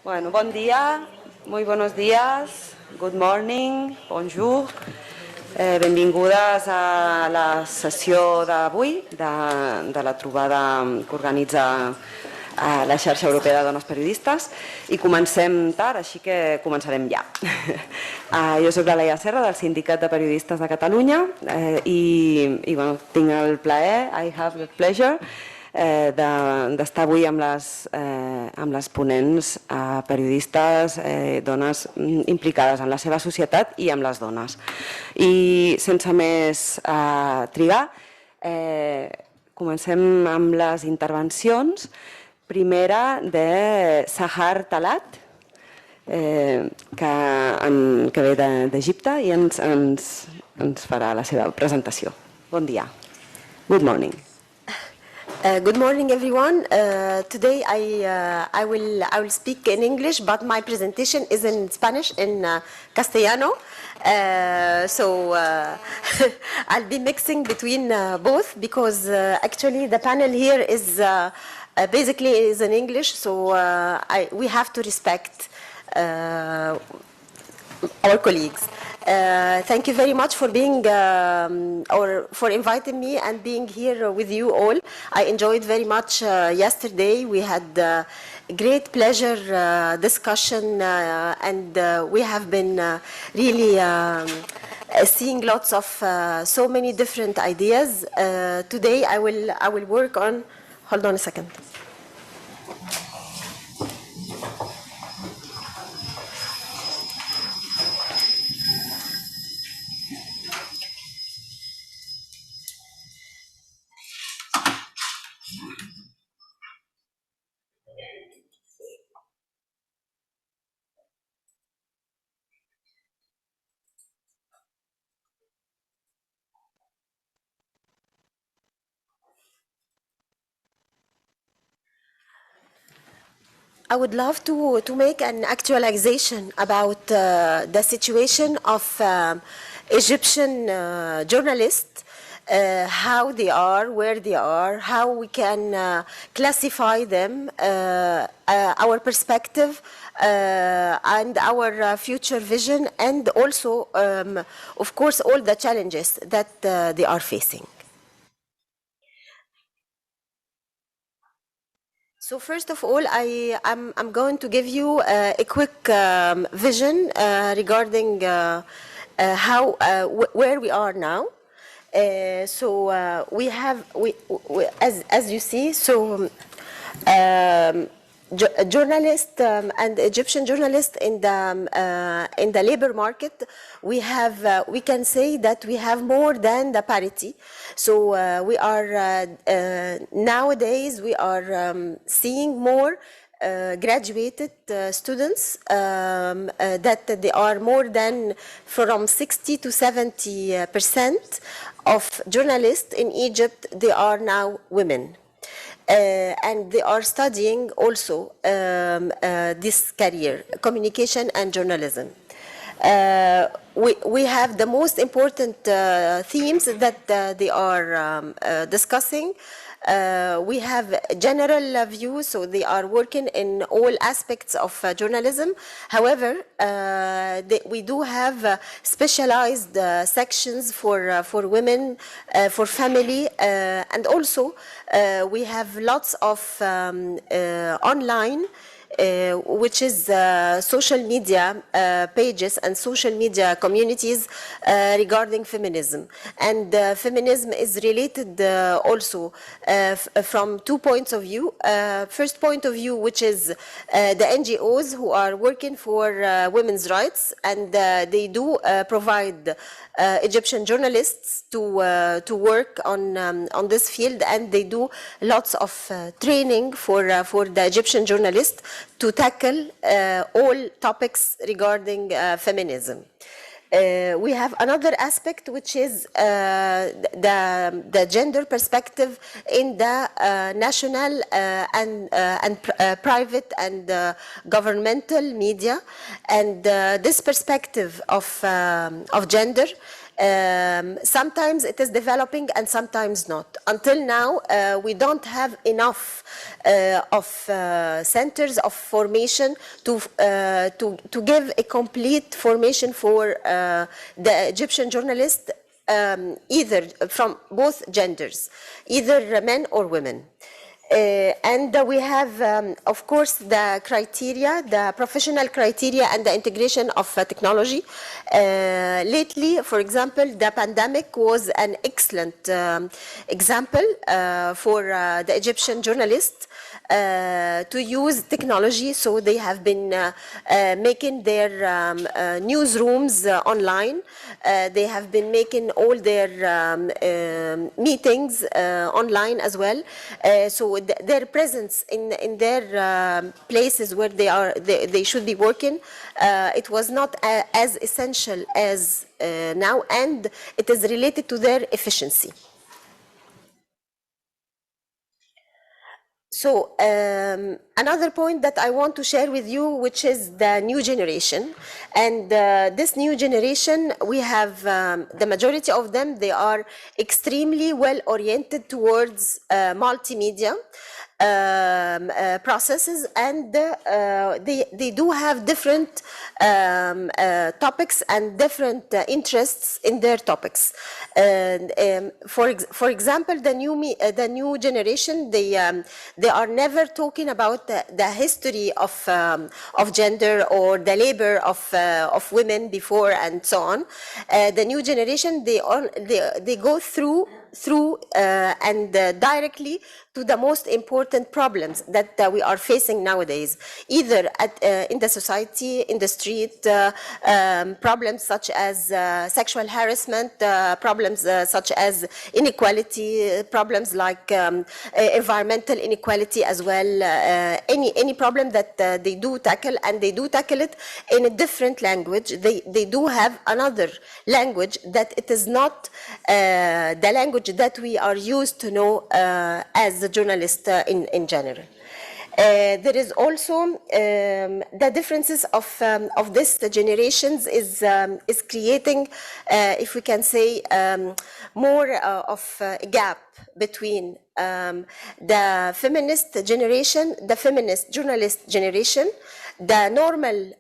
Bueno, bon dia, muy buenos días, good morning, bonjour. Benvingudes a la sessió d'avui de la trobada que organitza la xarxa europea de dones periodistes i comencem tard, així que començarem ja. Jo soc la Laia Serra del Sindicat de Periodistes de Catalunya i bueno, tinc el plaer, I have the pleasure, d'estar avui amb les ponents periodistes, dones implicades en la seva societat i amb les dones. I sense més trigar, comencem amb les intervencions. Primera de Sahar Talat, que ve d'Egipte i ens farà la seva presentació. Bon dia. Good morning. Good morning, everyone. Today I will speak in English, but my presentation is in Spanish, in Castellano. So I'll be mixing between both because actually the panel here is basically is in English, so we have to respect our colleagues. Thank you very much for being or for inviting me and being here with you all. I enjoyed very much yesterday. We had great pleasure discussion and we have been really seeing lots of so many different ideas. Today I will work on, hold on a second. I would love to make an actualization about the situation of Egyptian journalists, how they are, where they are, how we can classify them, our perspective, and our future vision, and also, of course, all the challenges that they are facing. So first of all, I'm going to give you a quick vision regarding where we are now. So we have, as you see, so journalists and Egyptian journalists in the labor market, we can say that we have more than the parity. So we are nowadays we are seeing more graduated students that they are more than from 60 to 70% of journalists in Egypt. They are now women. And they are studying also this career, communication and journalism. We have the most important themes that they are discussing. We have general views, so they are working in all aspects of journalism. However, we do have specialized sections for women, for family, and also we have lots of online which is social media pages and social media communities regarding feminism. And feminism is related also from 2 points of view. First point of view, which is the NGOs who are working for women's rights, and they do provide Egyptian journalists to work on this field, and they do lots of training for the Egyptian journalists to tackle all topics regarding feminism. We have another aspect, which is the gender perspective in the national and private and governmental media, and this perspective of gender Sometimes it is developing and sometimes not. Until now, we don't have enough of centers of formation to give a complete formation for the Egyptian journalists, either from both genders, either men or women. And we have, of course, the criteria, the professional criteria and the integration of technology. Lately, for example, the pandemic was an excellent example for the Egyptian journalists to use technology. So they have been making their newsrooms online. They have been making all their meetings online as well. So their presence in their places where they should be working, it was not as essential as now, and it is related to their efficiency. So another point that I want to share with you, which is the new generation. And this new generation, we have the majority of them, they are extremely well oriented towards multimedia processes, and they do have different topics and different interests in their topics. For example, the new generation, they are never talking about the history of gender or the labor of women before and so on. The new generation, they go through and directly to the most important problems that we are facing nowadays, either in the society, in the street, problems such as sexual harassment, problems such as inequality, problems like environmental inequality as well, any problem that they do tackle, and they do tackle it in a different language. They do have another language that it is not the language that we are used to know as a journalist in general. There is also the differences of these generations is creating, if we can say, more of a gap between the feminist generation, the feminist journalist generation, the normal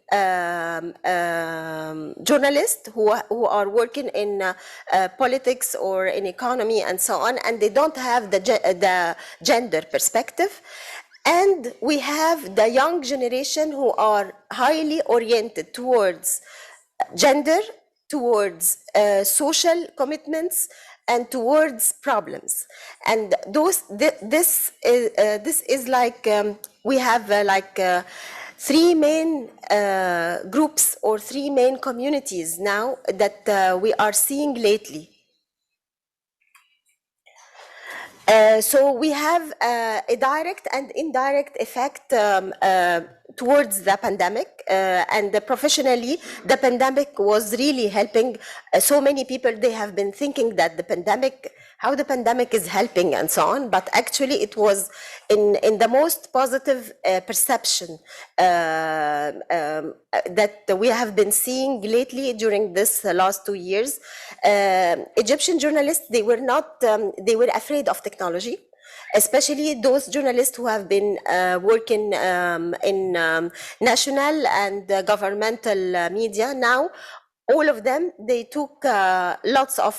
journalists who are working in politics or in economy and so on, and they don't have the gender perspective. And we have the young generation who are highly oriented towards gender, towards social commitments, and towards problems. And this is like we have three main groups or three main communities now that we are seeing lately. So we have a direct and indirect effect towards the pandemic, and professionally, the pandemic was really helping so many people. They have been thinking that how the pandemic is helping and so on, but actually it was in the most positive perception that we have been seeing lately during this last 2 years. Egyptian journalists, they were afraid of technology, especially those journalists who have been working in national and governmental media. Now, all of them, they took lots of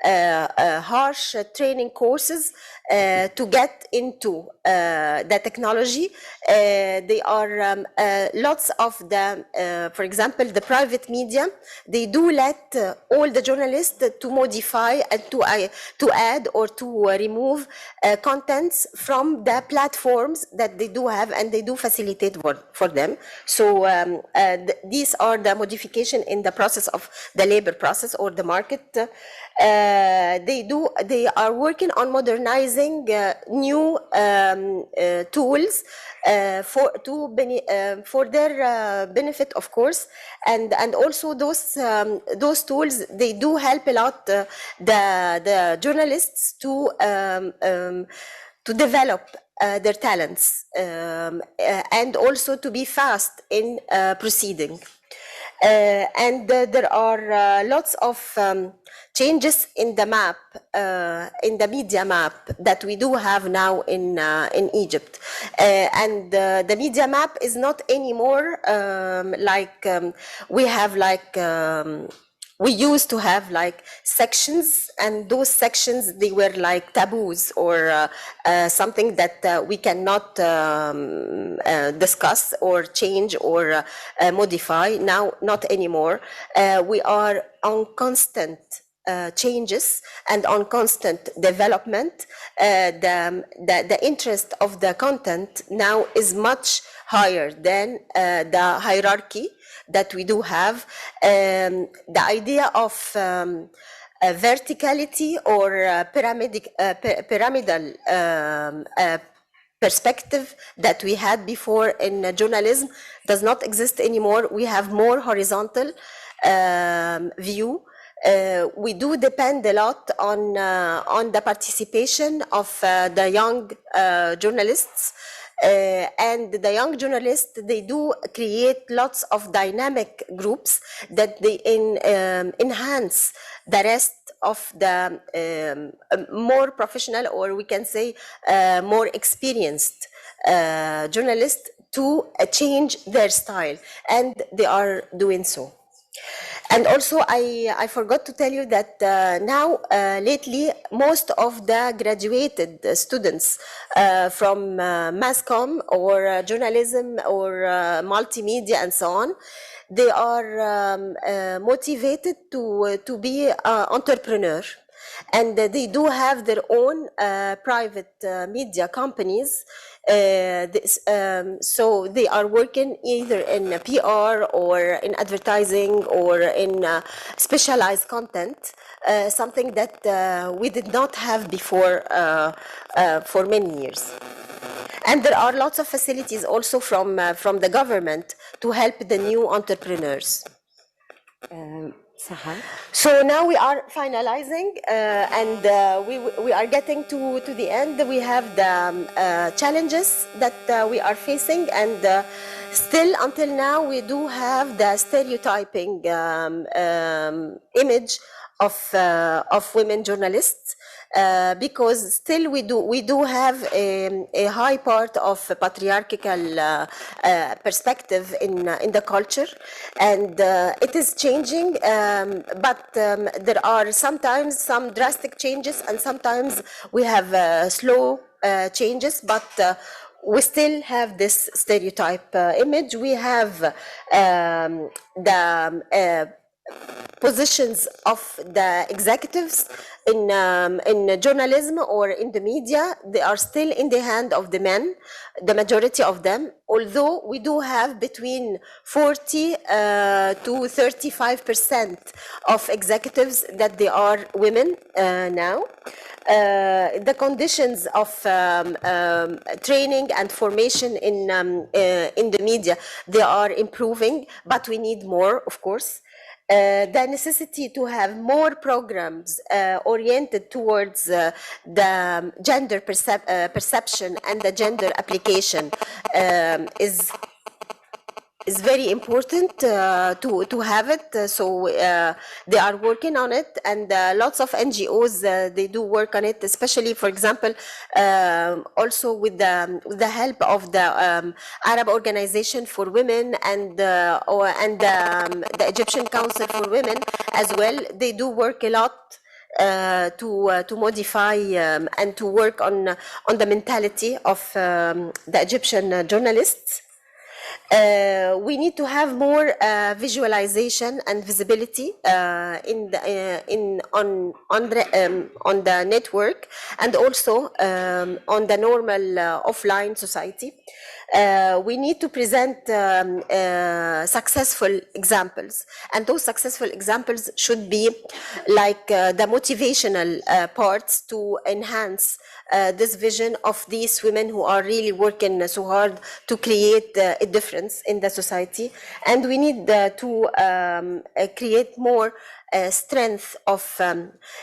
harsh training courses to get into the technology. They are lots of the, for example, the private media, they do let all the journalists to modify and to add or to remove contents from the platforms that they do have, and they do facilitate for them. So these are the modification in the process of the labor process or the market. They are working on modernizing new tools for their benefit, of course, and also those tools, they do help a lot the journalists to develop their talents and also to be fast in proceeding. And there are lots of changes in the map, in the media map that we do have now in Egypt. And the media map is not anymore we have we used to have like sections, and those sections, they were like taboos or something that we cannot discuss or change or modify. Now, not anymore. We are on constant changes and on constant development. The interest of the content now is much higher than the hierarchy that we do have. The idea of verticality or pyramidal perspective that we had before in journalism does not exist anymore. We have more horizontal view. We do depend a lot on the participation of the young journalists. And the young journalists, they do create lots of dynamic groups that they enhance the rest of the more professional, or we can say more experienced journalists to change their style, and they are doing so. And also, I forgot to tell you that now, lately, most of the graduated students from mass comm or journalism or multimedia and so on, they are motivated to be entrepreneur. And they do have their own private media companies. So they are working either in PR or in advertising or in specialized content, something that we did not have before for many years. And there are lots of facilities also from the government to help the new entrepreneurs. So now we are finalizing, and we are getting to the end. We have the challenges that we are facing, and still until now we do have the stereotyping image of women journalists. Because still we do have a high part of patriarchal perspective in the culture, and it is changing, but there are sometimes some drastic changes, and sometimes we have slow changes, but we still have this stereotype image. We have the positions of the executives in journalism or in the media. They are still in the hand of the men, the majority of them, although we do have between 40 to 35% of executives that they are women now. The conditions of training and formation in the media, they are improving, but we need more, of course. The necessity to have more programs oriented towards the gender perception and the gender application is very important to have it. So they are working on it, and lots of NGOs they do work on it, especially, for example, also with the help of the Arab Organization for Women and the Egyptian Council for Women as well. They do work a lot to modify and to work on the mentality of the Egyptian journalists. We need to have more visualization and visibility on the network, and also on the normal offline society. We need to present successful examples, and those successful examples should be like the motivational parts to enhance this vision of these women who are really working so hard to create a difference in the society. And we need to create more strength of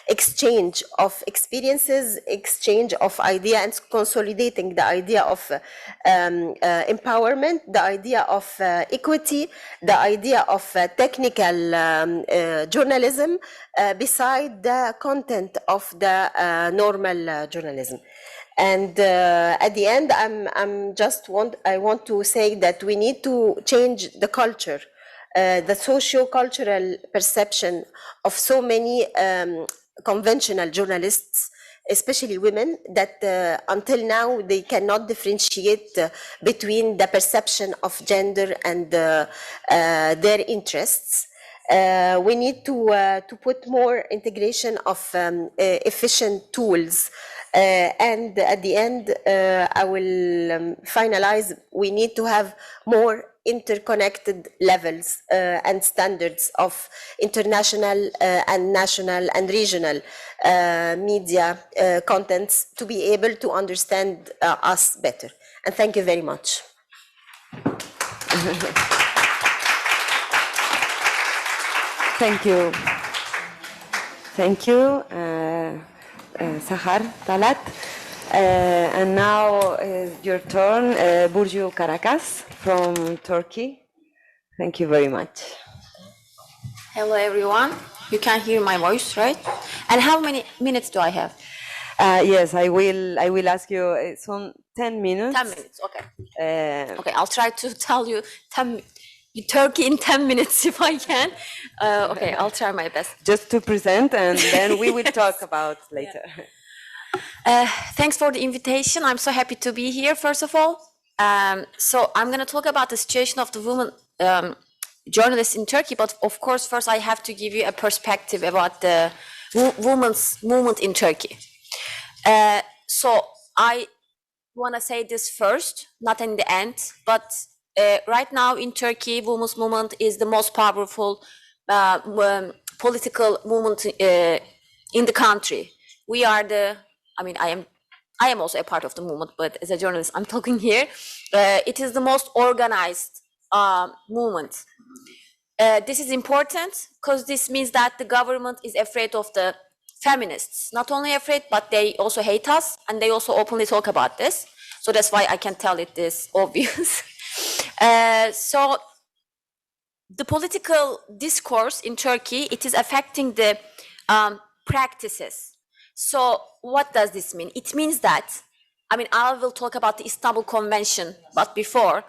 exchange of experiences, exchange of idea, and consolidating the idea of empowerment, the idea of equity, the idea of technical journalism beside the content of the normal journalism. And at the end, I want to say that we need to change the culture, the socio-cultural perception of so many conventional journalists, especially women, that until now they cannot differentiate between the perception of gender and their interests. We need to put more integration of efficient tools. And at the end, I will finalize, we need to have more interconnected levels and standards of international and national and regional media contents to be able to understand us better. And thank you very much. Thank you. Thank you. Sahar Talat. And now your turn, Burcu Karakas from Turkey. Thank you very much. Hello everyone. You can hear my voice, right? And how many minutes do I have? Yes, I will ask you. It's on 10 minutes. 10 minutes, okay. Okay, I'll try to tell you Turkey in 10 minutes if I can. Okay, I'll try my best. Just to present, and then we will talk about later. Thanks for the invitation. I'm so happy to be here, first of all. So I'm going to talk about the situation of the women journalists in Turkey, but of course, first I have to give you a perspective about the women's movement in Turkey. So I want to say this first, not in the end, but right now in Turkey, women's movement is the most powerful political movement in the country. We are I am also a part of the movement, but as a journalist, I'm talking here. It is the most organized movement. This is important because this means that the government is afraid of the feminists. Not only afraid, but they also hate us, and they also openly talk about this. So that's why I can tell it this obvious. So the political discourse in Turkey, it is affecting the practices. So what does this mean? It means that, I will talk about the Istanbul Convention, but before,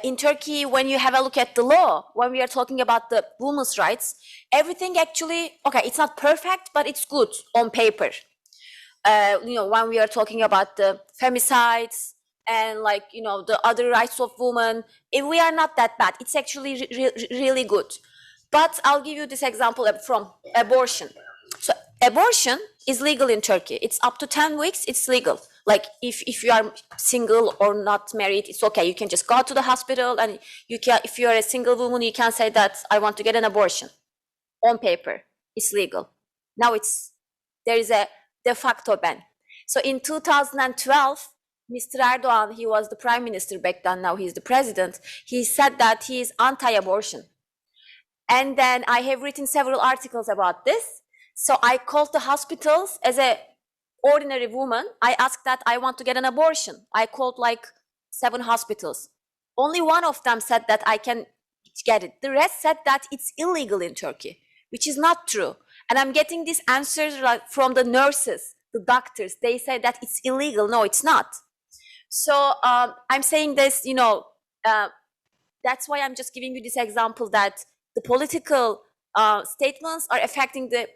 in Turkey, when you have a look at the law, when we are talking about the women's rights, everything actually, okay, it's not perfect, but it's good on paper. When we are talking about the femicides and the other rights of women, we are not that bad. It's actually really good. But I'll give you this example from abortion. So abortion is legal in Turkey. It's up to 10 weeks, it's legal. Like if you are single or not married, it's okay. You can just go to the hospital, and if you're a single woman, you can say that I want to get an abortion. On paper, it's legal. Now there is a de facto ban. So in 2012, Mr. Erdogan, he was the prime minister back then, now he's the president, he said that he is anti-abortion. And then I have written several articles about this. So I called the hospitals as an ordinary woman. I asked that I want to get an abortion. I called 7 hospitals. Only one of them said that I can get it. The rest said that it's illegal in Turkey, which is not true. And I'm getting these answers from the nurses, the doctors. They say that it's illegal. No, it's not. So I'm saying this, that's why I'm just giving you this example that the political statements are affecting the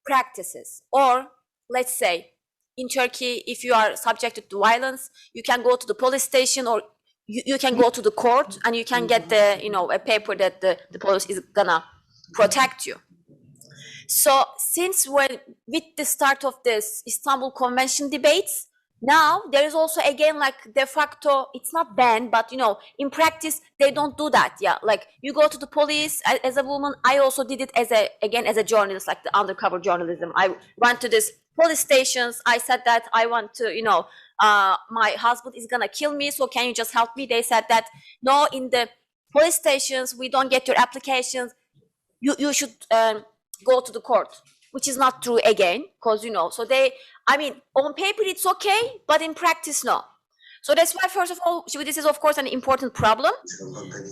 practices. Or let's say in Turkey, if you are subjected to violence, you can go to the police station, or you can go to the court, and you can get a paper that the police is gonna protect you. So since with the start of this Istanbul Convention debates, now there is also again de facto, it's not banned, but in practice they don't do that. Yeah, you go to the police as a woman. I also did it as a journalist, like the undercover journalism. I went to this police stations. I said that I want to, my husband is gonna kill me, so can you just help me? They said that no, in the police stations we don't get your applications. You should go to the court, which is not true again, because, so they, I mean, on paper it's okay, but in practice, no. So that's why, first of all, this is, of course, an important problem.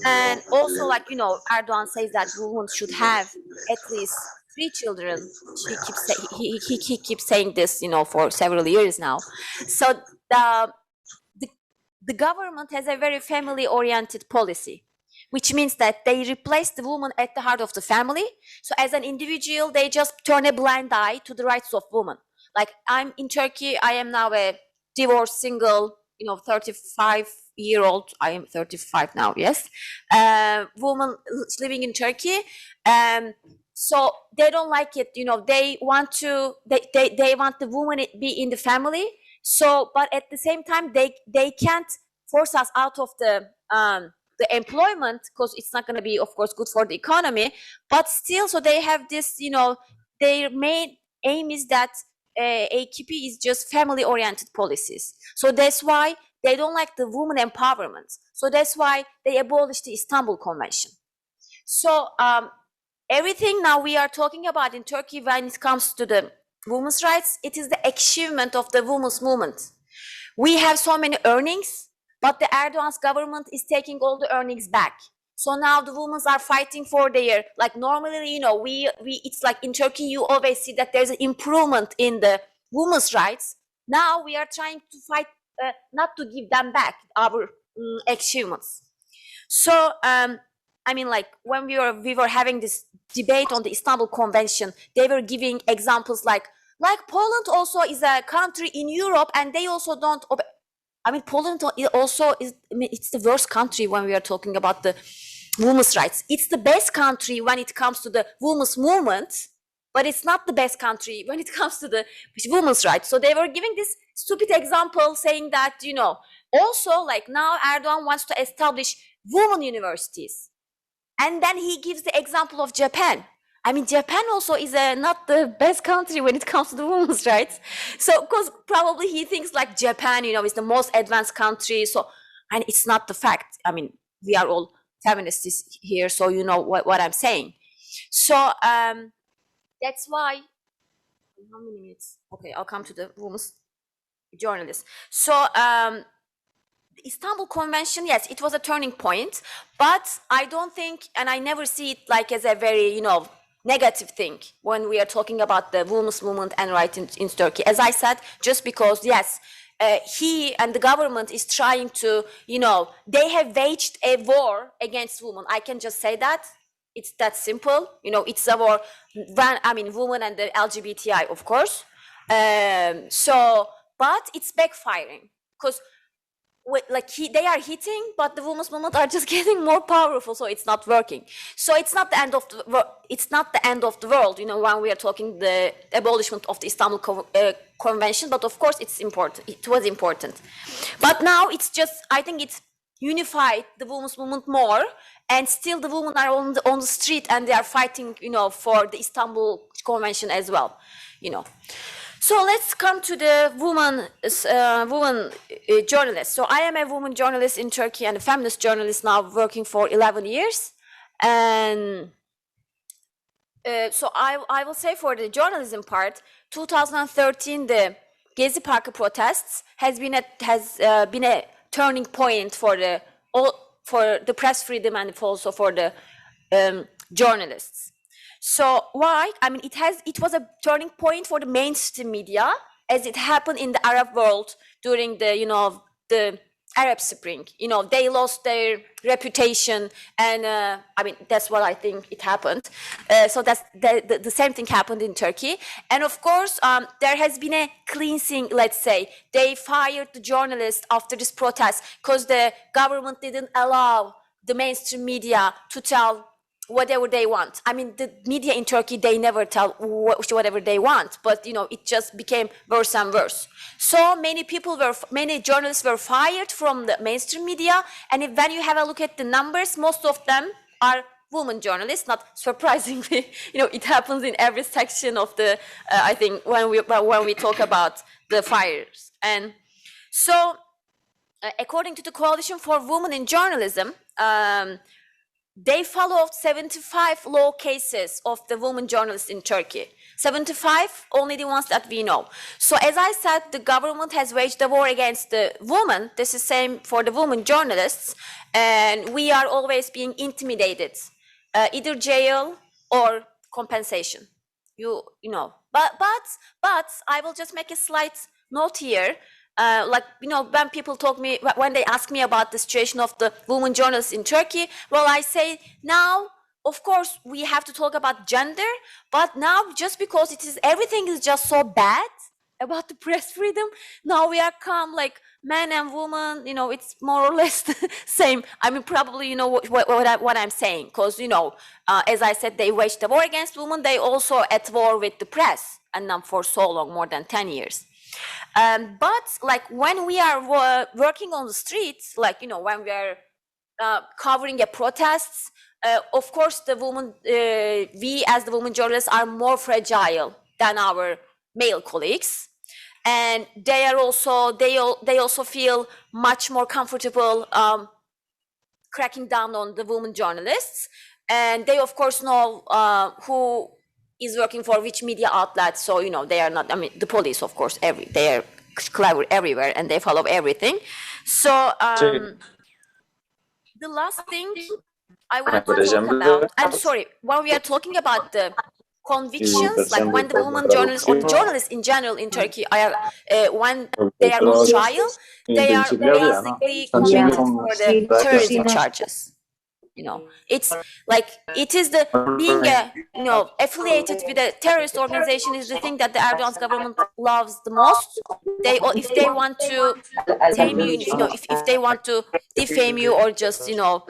And also, like, Erdogan says that women should have at least 3 children. He keeps saying this, for several years now. So the government has a very family-oriented policy, which means that they replace the woman at the heart of the family. So as an individual, they just turn a blind eye to the rights of women. Like, I'm in Turkey, I am now a divorced, single, 35-year-old, I am 35 now, yes, woman living in Turkey. So they don't like it, they want the woman to be in the family. So, but at the same time, they can't force us out of the employment, because it's not going to be, of course, good for the economy. But still, so they have this, their main aim is that AKP is just family-oriented policies. So that's why they don't like the women empowerment. So that's why they abolished the Istanbul Convention. So everything now we are talking about in Turkey when it comes to the women's rights, it is the achievement of the women's movement. We have so many earnings, but the Erdogan's government is taking all the earnings back. So now the women are fighting for their, like, normally, it's like in Turkey, you always see that there's an improvement in the women's rights. Now we are trying to fight not to give them back our achievements. So, I mean, like, when we were having this debate on the Istanbul Convention, they were giving examples like Poland also is a country in Europe, and they also don't obey. I mean, Poland also is, it's the worst country when we are talking about the women's rights. It's the best country when it comes to the women's movement, but it's not the best country when it comes to the women's rights. So they were giving this stupid example saying that, also, like, now Erdogan wants to establish women universities. And then he gives the example of Japan. I mean, Japan also is not the best country when it comes to the women's rights. So, because probably he thinks like Japan, is the most advanced country. So, and it's not the fact. I mean, we are all feminists here, so you know what I'm saying. So, that's why, how many minutes? Okay, I'll come to the women's journalists. So, the Istanbul Convention, yes, it was a turning point, but I don't think, and I never see it like as a very, negative thing when we are talking about the women's movement and rights in Turkey. As I said, just because, yes, he and the government is trying to, they have waged a war against women. I can just say that. It's that simple. It's a war, women and the LGBTI, of course. But it's backfiring, because they are hitting, but the women's movement are just getting more powerful, so it's not working. So it's not the end of the world, when we are talking the abolishment of the Istanbul Convention. But of course, it's important. It was important, but now it's just, I think it's unified the women's movement more, and still the women are on the street and they are fighting, for the Istanbul Convention as well, So let's come to the woman journalist. So I am a woman journalist in Turkey and a feminist journalist now, working for 11 years. And so I will say, for the journalism part, 2013, the Gezi Parkı protests has been a turning point for the press freedom and also for the journalists. So why? I mean, it was a turning point for the mainstream media, as it happened in the Arab world during the, the Arab Spring. They lost their reputation, and that's what I think it happened. So that's the same thing happened in Turkey. And of course, there has been a cleansing, let's say. They fired the journalists after this protest because the government didn't allow the mainstream media to tell whatever they want. I mean, the media in Turkey, they never tell whatever they want, but it just became worse and worse. So many journalists were fired from the mainstream media, and when you have a look at the numbers, most of them are women journalists. Not surprisingly, it happens in every section of the. I think when we talk about the fires, and so according to the Coalition for Women in Journalism. they followed 75 law cases of the women journalists in Turkey. 75, only the ones that we know. So as I said, the government has waged a war against the women. This is same for the women journalists. And we are always being intimidated, either jail or compensation. You know, but I will just make a slight note here. Like, you know, when they ask me about the situation of the women journalists in Turkey, well, I say now, of course, we have to talk about gender, but now just because everything is just so bad about the press freedom, now we are calm, like men and women, you know, it's more or less the same. I mean, probably, you know, what I'm saying, because, you know, as I said, they waged a war against women, they also at war with the press, and now for so long, more than 10 years. But like when we are working on the streets, like, you know, when we are covering a protests, of course, the women, we as the women journalists are more fragile than our male colleagues. And they are also, they also feel much more comfortable cracking down on the women journalists. And they, of course, know who is working for which media outlet. So, you know, they are not, I mean, the police, of course, they are clever everywhere and they follow everything. So the last thing I want to talk about, I'm sorry, when we are talking about the convictions, like when the women journalists or the journalists in general in Turkey are, when they are on trial, they are basically convicted for the terrorism charges. You know, it's like, it is the being a, you know, affiliated with a terrorist organization is the thing that the Erdogan's government loves the most. If they want to tame you, you know, if they want to defame you or just, you know,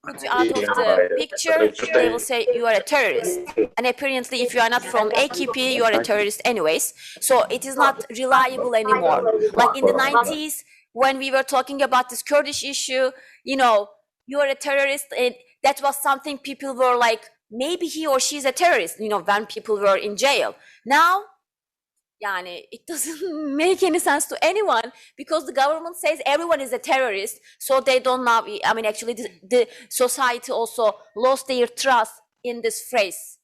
put you out of the picture, they will say you are a terrorist. And apparently, if you are not from AKP, you are a terrorist anyways. So it is not reliable anymore. Like in the 90s, when we were talking about this Kurdish issue, you know, you are a terrorist, and that was something people were like, maybe he or she is a terrorist, you know, when people were in jail. Now, yani, it doesn't make any sense to anyone because the government says everyone is a terrorist, so they don't know. I mean, actually, the society also lost their trust in this phrase.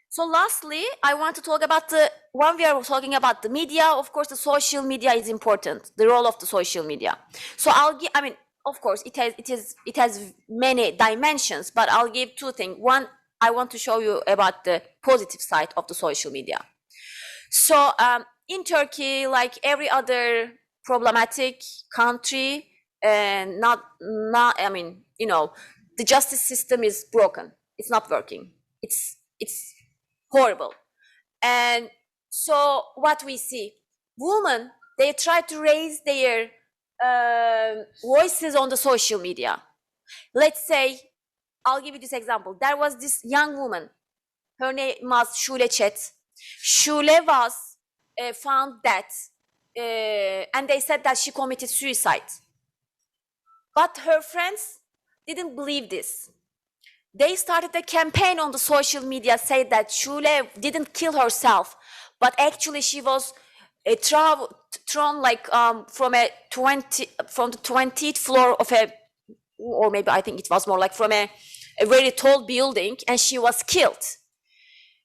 So lastly, I want to talk about when we are talking about the media, of course, the social media is important, the role of the social media. So I mean, of course, it has many dimensions, but I'll give two things. One, I want to show you about the positive side of the social media. So in Turkey, like every other problematic country, and I mean, you know, the justice system is broken. It's not working. It's horrible. And so what we see, women, they try to raise their voices on the social media. Let's say, I'll give you this example. There was this young woman. Her name was Şule Çet. Şule was found dead, and they said that she committed suicide. But her friends didn't believe this. They started a campaign on the social media saying that Şule didn't kill herself, but actually she was thrown like from the 20th floor of or maybe I think it was more like from a very tall building, and she was killed.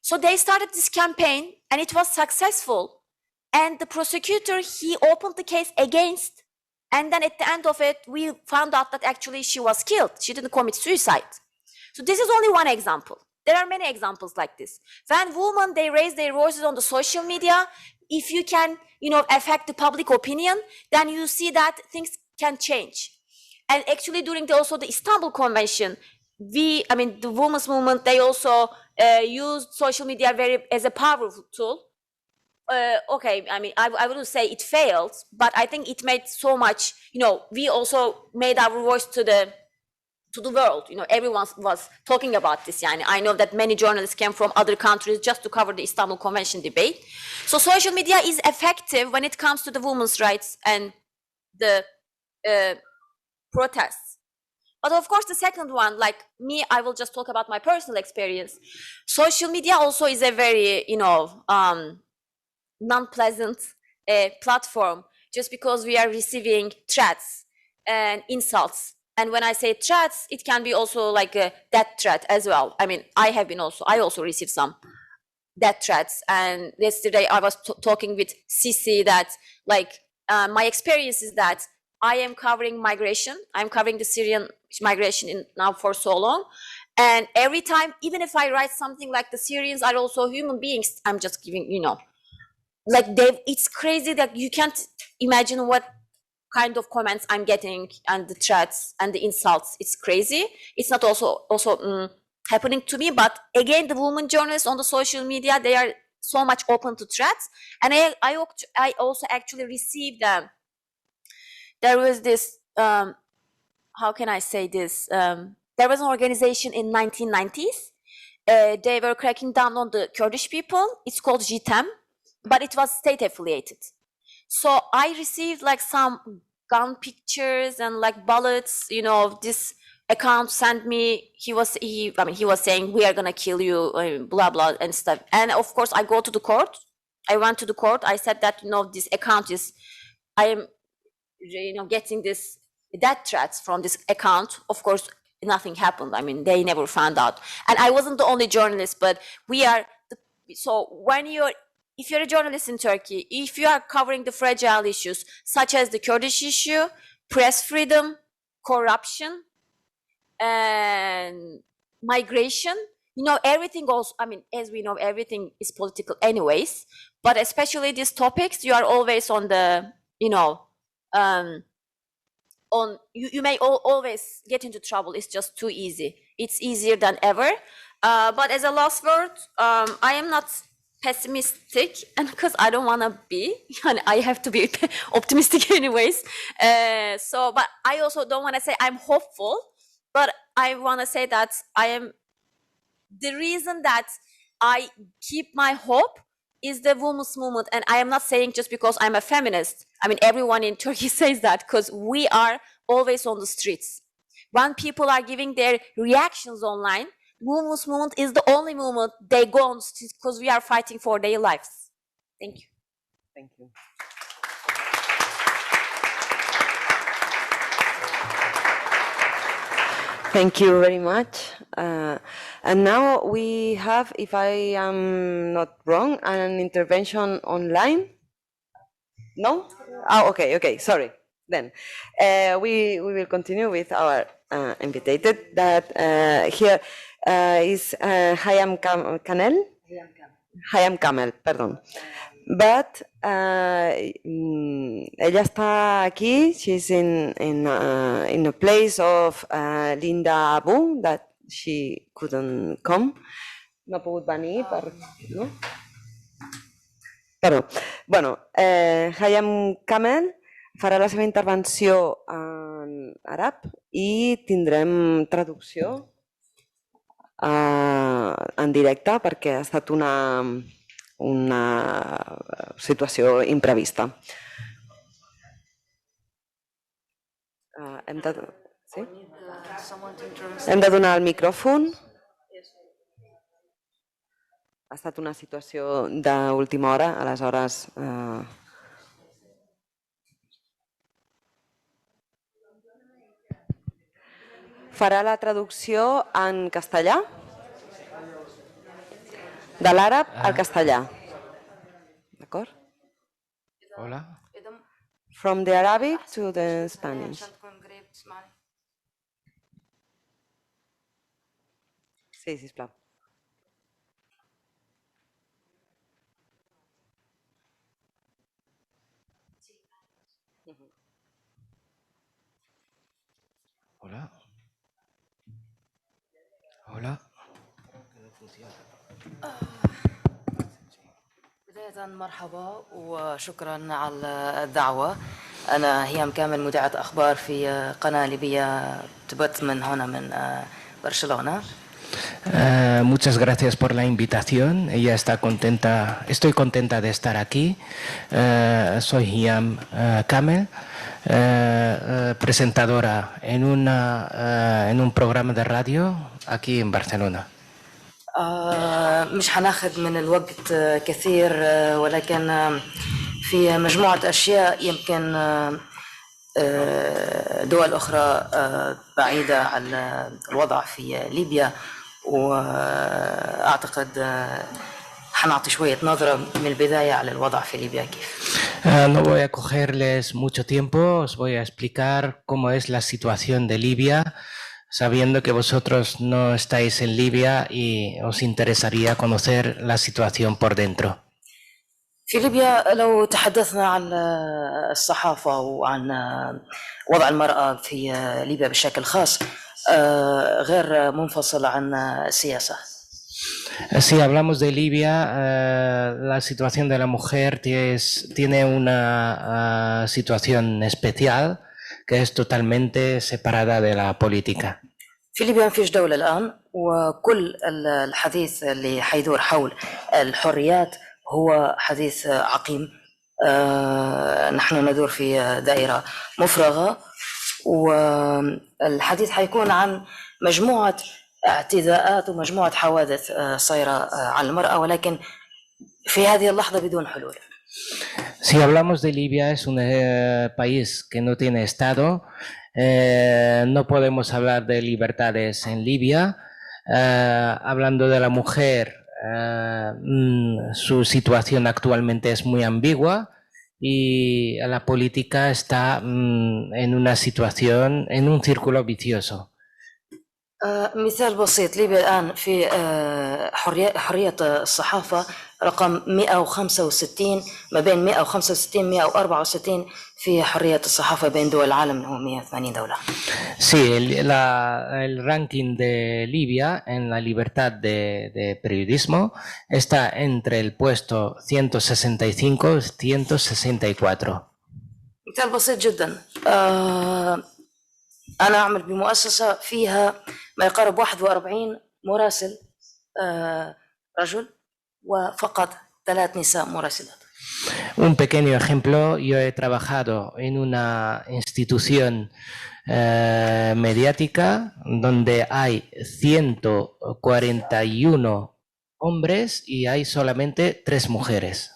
So they started this campaign, and it was successful. And the prosecutor, he opened the case against, and then at the end of it, we found out that actually she was killed. She didn't commit suicide. So this is only one example. There are many examples like this. When women, they raise their voices on the social media, if you can, you know, affect the public opinion, then you see that things can change. And actually during also the Istanbul Convention, the women's movement, they also used social media as a powerful tool. Okay, I mean, I wouldn't say it failed, but I think it made so much, you know, we also made our voice to the world. You know, everyone was talking about this. Yani. I know that many journalists came from other countries just to cover the Istanbul Convention debate. So social media is effective when it comes to the women's rights and the protests. But of course, the second one, like me, I will just talk about my personal experience. Social media also is a very, you know, non-pleasant platform, just because we are receiving threats and insults And when I say threats, it can be also like a death threat as well. I mean, I also received some death threats. And yesterday I was talking with Sisi that like my experience is that I am covering migration. I'm covering the Syrian migration now for so long. And every time, even if I write something like the Syrians are also human beings, I'm just giving, like it's crazy that you can't imagine what kind of comments I'm getting and the threats and the insults. It's crazy. It's not also happening to me, but again, the women journalists on the social media, they are so much open to threats. And I also actually received them. There was this, how can I say this? There was an organization in 1990s. They were cracking down on the Kurdish people. It's called JITEM, but it was state affiliated. So I received like some gun pictures and like bullets, this account sent me, he was saying, we are gonna kill you, blah, blah, and stuff. And of course I went to the court. I said that, this account is, I am, getting this death threats from this account. Of course, nothing happened. I mean, they never found out. And I wasn't the only journalist, but if you're a journalist in Turkey, if you are covering the fragile issues, such as the Kurdish issue, press freedom, corruption, and migration, everything goes, as we know, everything is political anyways, but especially these topics, you are always on the, you may always get into trouble. It's just too easy. It's easier than ever. But as a last word, I am not pessimistic, and because I don't want to be, and I have to be optimistic anyways. But I also don't want to say I'm hopeful, but I want to say that the reason that I keep my hope is the women's movement. And I am not saying just because I'm a feminist. Everyone in Turkey says that because we are always on the streets. When people are giving their reactions online, women's movement is the only movement they go on the streets because we are fighting for their lives. Thank you. Thank you. Thank you very much. And now we have, if I am not wrong, an intervention online. No? Oh, okay, sorry. Then we will continue with our invited. That here is Hayam Kamel, perdón. But ella está aquí. She's in a place of Linda Abu that she couldn't come. No ha pogut venir no? Però, bueno, Hayam Kamel farà la seva intervenció en àrab i tindrem traducció en directe perquè ha estat una situació imprevista. Hem de donar el micròfon. Ha estat una situació d'última hora, aleshores... Farà la traducció en castellà, de l'àrab al castellà. D'acord? Hola. From the Arabic to the Spanish. Sí, sisplau. Hola. Hola. بداية مرحبا وشكرا على الدعوة. أنا هيام كامل، مذيعة أخبار في قناة ليبية تبث من هنا من برشلونة. Muchas gracias por la invitación. Estoy contenta de estar aquí. Soy Hiam Kamel, presentadora en un programa de radio aquí en Barcelona. مش هناخذ من الوقت كثير، ولكن في مجموعة أشياء يمكن دول أخرى بعيدة عن الوضع في ليبيا، وأعتقد حنعطي شوية نظرة من البداية على الوضع في ليبيا كيف. No voy a cogerles mucho tiempo, os voy a explicar cómo es la situación de Libia, sabiendo que vosotros no estáis en Libia y os interesaría conocer la situación por dentro. في ليبيا لو تحدثنا عن الصحافة وعن وضع المرأة في ليبيا بشكل خاص غير منفصل عن السياسة. Si hablamos de Libia, la situación de la mujer tiene una situación especial que es totalmente separada de la política. في ليبيا ما فيش دولة الآن، وكل الحديث اللي حيدور حول الحريات هو حديث عقيم. نحن ندور في دائرة مفرغة، والحديث حيكون عن مجموعة اعتداءات ومجموعة حوادث صايرة على المرأة، ولكن في هذه اللحظة بدون حلول. Si hablamos de Libia, es un país que no tiene Estado. No podemos hablar de libertades en Libia. Hablando de la mujer, su situación actualmente es muy ambigua y la política está en una situación, en un círculo vicioso. مثال بسيط، ليبيا الآن في حرية الصحافة رقم 165 ما بين 165 164 في حرية الصحافة بين دول العالم اللي هو 180 دولة. Sí, el ranking de Libia en la libertad de periodismo está entre el puesto 165 y 164. مثال بسيط جدا، أنا أعمل بمؤسسة فيها ما يقارب 41 مراسل رجل وفقط 3 نساء مراسلات. Un pequeño ejemplo, yo he trabajado en una institución mediática donde hay 141 hombres y hay solamente 3 mujeres.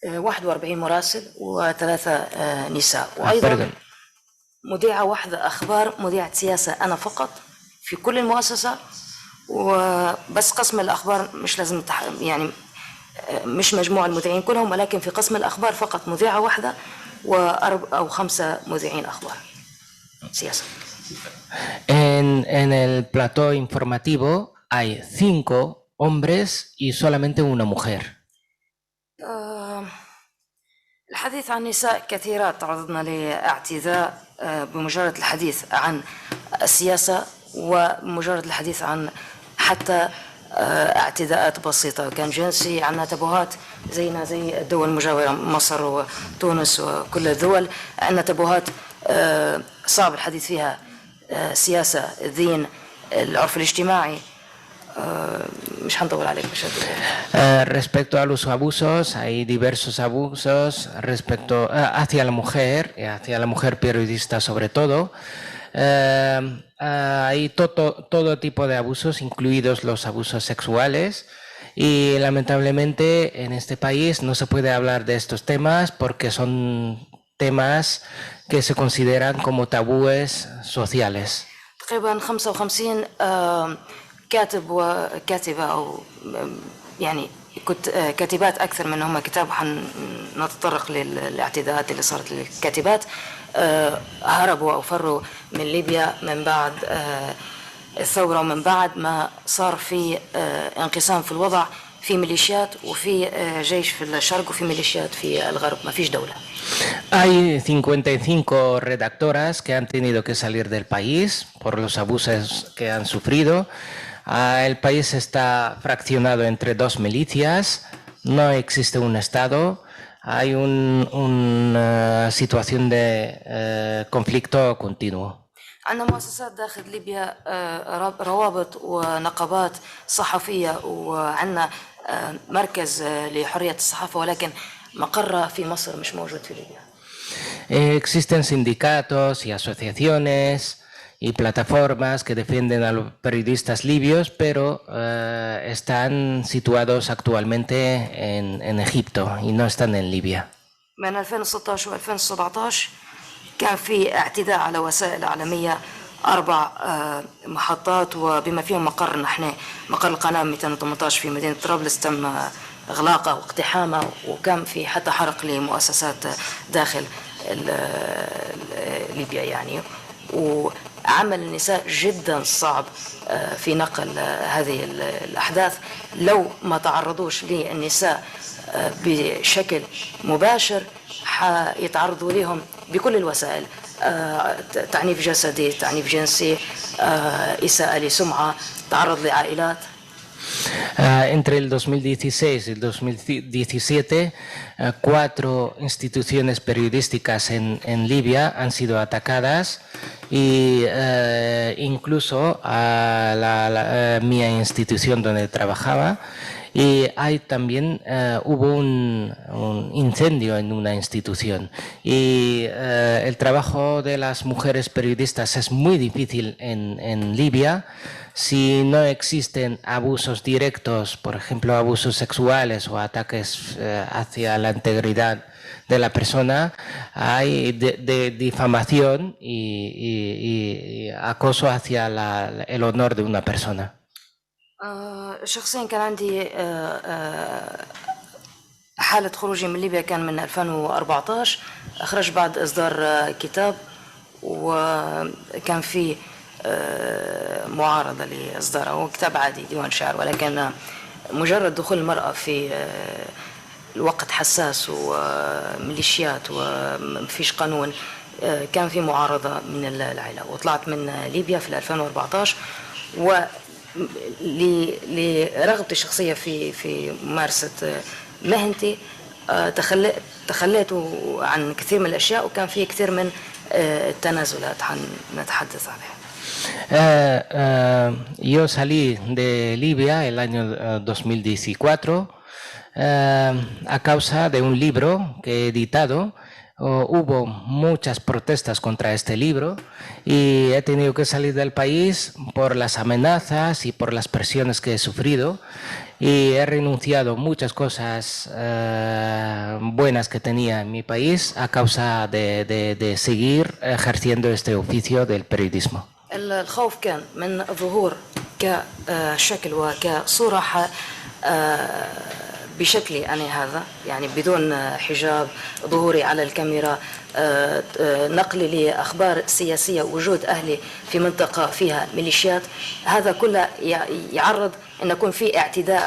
41 مراسل و3 نساء، وأيضا مذيعة واحدة أخبار، مذيعة سياسة أنا فقط في كل المؤسسة، وبس قسم الأخبار مش لازم يعني مش مجموع المذيعين كلهم، ولكن في قسم الأخبار فقط مذيعة واحدة أو 5 مذيعين أخبار سياسة. En el plató informativo hay 5 hombres y solamente una mujer. الحديث عن نساء كثيرات تعرضن لاعتداء بمجرد الحديث عن السياسة ومجرد الحديث عن حتى اعتداءات بسيطة كان جنسي. عندنا تبوهات زينا زي الدول المجاورة مصر وتونس وكل الدول، عندنا تبوهات صعب الحديث فيها، سياسة، الدين، العرف الاجتماعي. مش هنطول عليك مش Respecto a los abusos, hay diversos abusos respecto hacia la mujer periodista sobre todo. Hay todo tipo de abusos, incluidos los abusos sexuales, y lamentablemente en este país no se puede hablar de estos temas porque son temas que se consideran como tabúes sociales. تقريبا 55 كاتب وكاتبة أو يعني كاتبات أكثر من هم كتاب، حنتطرق للاعتداءات اللي صارت للكاتبات، هربوا أو فروا من ليبيا من بعد الثورة ومن بعد ما صار في انقسام في الوضع، في ميليشيات وفي جيش في الشرق وفي ميليشيات في الغرب، ما فيش دولة. Hay 55 redactoras que han tenido que salir del país por los abusos que han sufrido. El país está fraccionado entre 2 milicias, no existe un Estado, hay una situación de conflicto continuo. عندنا مؤسسات داخل ليبيا، روابط ونقابات صحفية، وعندنا مركز لحرية الصحافة، ولكن مقره في مصر مش موجود في ليبيا. Existen sindicatos y asociaciones y plataformas que defienden a los periodistas libios, pero están situados actualmente en Egipto y no están en Libia. من 2016 و 2017 كان في اعتداء على وسائل إعلامية 4 محطات وبما فيهم مقرنا احنا مقر القناة 218 في مدينة طرابلس تم إغلاقه واقتحامه، وكان في حتى حرق لمؤسسات داخل ليبيا يعني. وعمل النساء جدا صعب في نقل هذه الأحداث، لو ما تعرضوش للنساء بشكل مباشر حيتعرضوا لهم بكل الوسائل، تعنيف جسدي، تعنيف جنسي، إساءة لسمعة، تعرض لعائلات. Entre el 2016 y el 2017, 4 instituciones periodísticas en Libia han sido atacadas y incluso a mi institución donde trabajaba. Y hay también, hubo un incendio en una institución y el trabajo de las mujeres periodistas es muy difícil en Libia. Si no existen abusos directos, por ejemplo, abusos sexuales o ataques hacia la integridad de la persona, hay de difamación y acoso hacia el honor de una persona. شخصيا كان عندي حالة خروجي من ليبيا كان من 2014. أخرج بعد إصدار كتاب، وكان في معارضة لإصداره. هو كتاب عادي ديوان شعر، ولكن مجرد دخول المرأة في الوقت حساس وميليشيات ومفيش قانون، كان في معارضة من العائلة. وطلعت من ليبيا في 2014 لرغبتي الشخصية في ممارسة مهنتي تخليت عن كثير من الأشياء، وكان في كثير من التنازلات نتحدث عليها. Yo salí de Libia el año 2014 a causa de un libro que he editado. Hubo muchas protestas contra este libro y he tenido que salir del país por las amenazas y por las presiones que he sufrido, y he renunciado a muchas cosas buenas que tenía en mi país a causa de seguir ejerciendo este oficio del periodismo. الخوف كان من ظهور كشكل وكصورة بشكلي أنا هذا، يعني بدون حجاب، ظهوري على الكاميرا، نقلي لأخبار سياسية، وجود أهلي في منطقة فيها ميليشيات، هذا كله يعرض أن يكون في اعتداء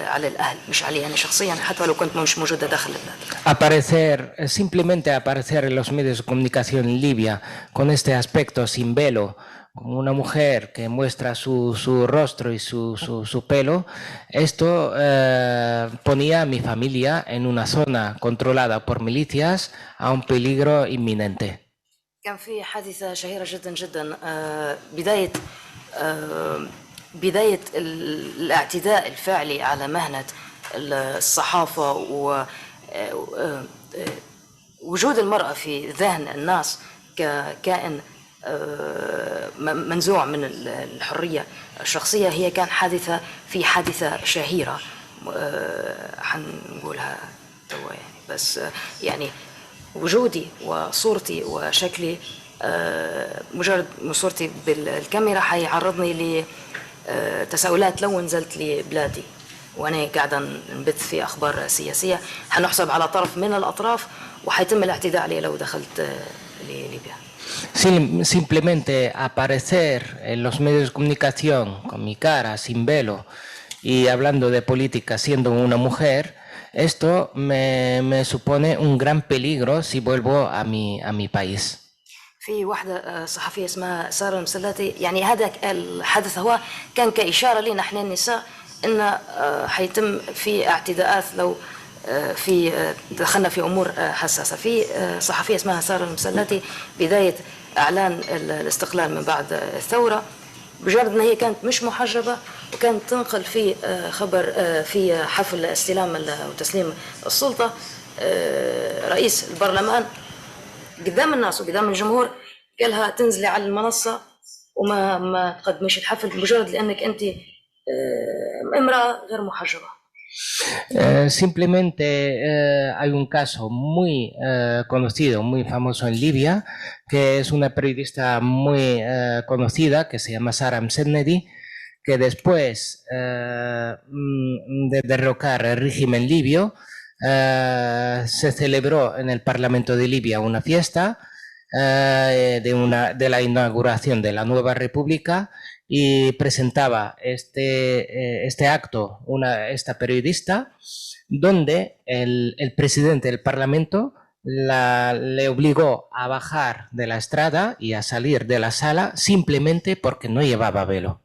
على الأهل، مش علي أنا شخصيا حتى لو كنت مش موجودة داخل البلاد. Simplemente aparecer en los medios de comunicación en Libia con este aspecto sin velo, como una mujer que muestra su rostro y su pelo, esto ponía a mi familia en una zona controlada por milicias a un peligro inminente. كان في حادثة شهيرة جدا جدا، بداية الاعتداء الفعلي على مهنة الصحافة ووجود المرأة في ذهن الناس ككائن منزوع من الحرية الشخصية. هي كان حادثة شهيرة حنقولها توا يعني، بس يعني وجودي وصورتي وشكلي، مجرد صورتي بالكاميرا حيعرضني لتساؤلات لو نزلت لبلادي وأنا قاعدة نبث في أخبار سياسية، حنحسب على طرف من الأطراف وحيتم الاعتداء علي لو دخلت لليبيا. Simplemente aparecer en los medios de comunicación con mi cara sin velo y hablando de política siendo una mujer, esto me supone un gran peligro si vuelvo a mi país. في واحدة صحفية اسمها سارة المسلاتي، يعني هذا الحدث هو كان كإشارة لنا احنا النساء إن حيتم في اعتداءات لو في دخلنا في أمور حساسة. في صحفية اسمها سارة المسلاتي بداية إعلان الاستقلال من بعد الثورة، بجرد أن هي كانت مش محجبة وكانت تنقل في خبر في حفل استلام وتسليم السلطة، رئيس البرلمان قدام الناس وقدام الجمهور قالها تنزلي على المنصة وما تقدميش الحفل بمجرد لأنك أنت امرأة غير محجبة. Simplemente hay un caso muy conocido, muy famoso en Libia, que es una periodista muy conocida que se llama Sara Msennedy, que después de derrocar el régimen libio, se celebró en el Parlamento de Libia una fiesta de la inauguración de la nueva república y presentaba este acto esta periodista donde el presidente del Parlamento le obligó a bajar de la estrada y a salir de la sala simplemente porque no llevaba velo.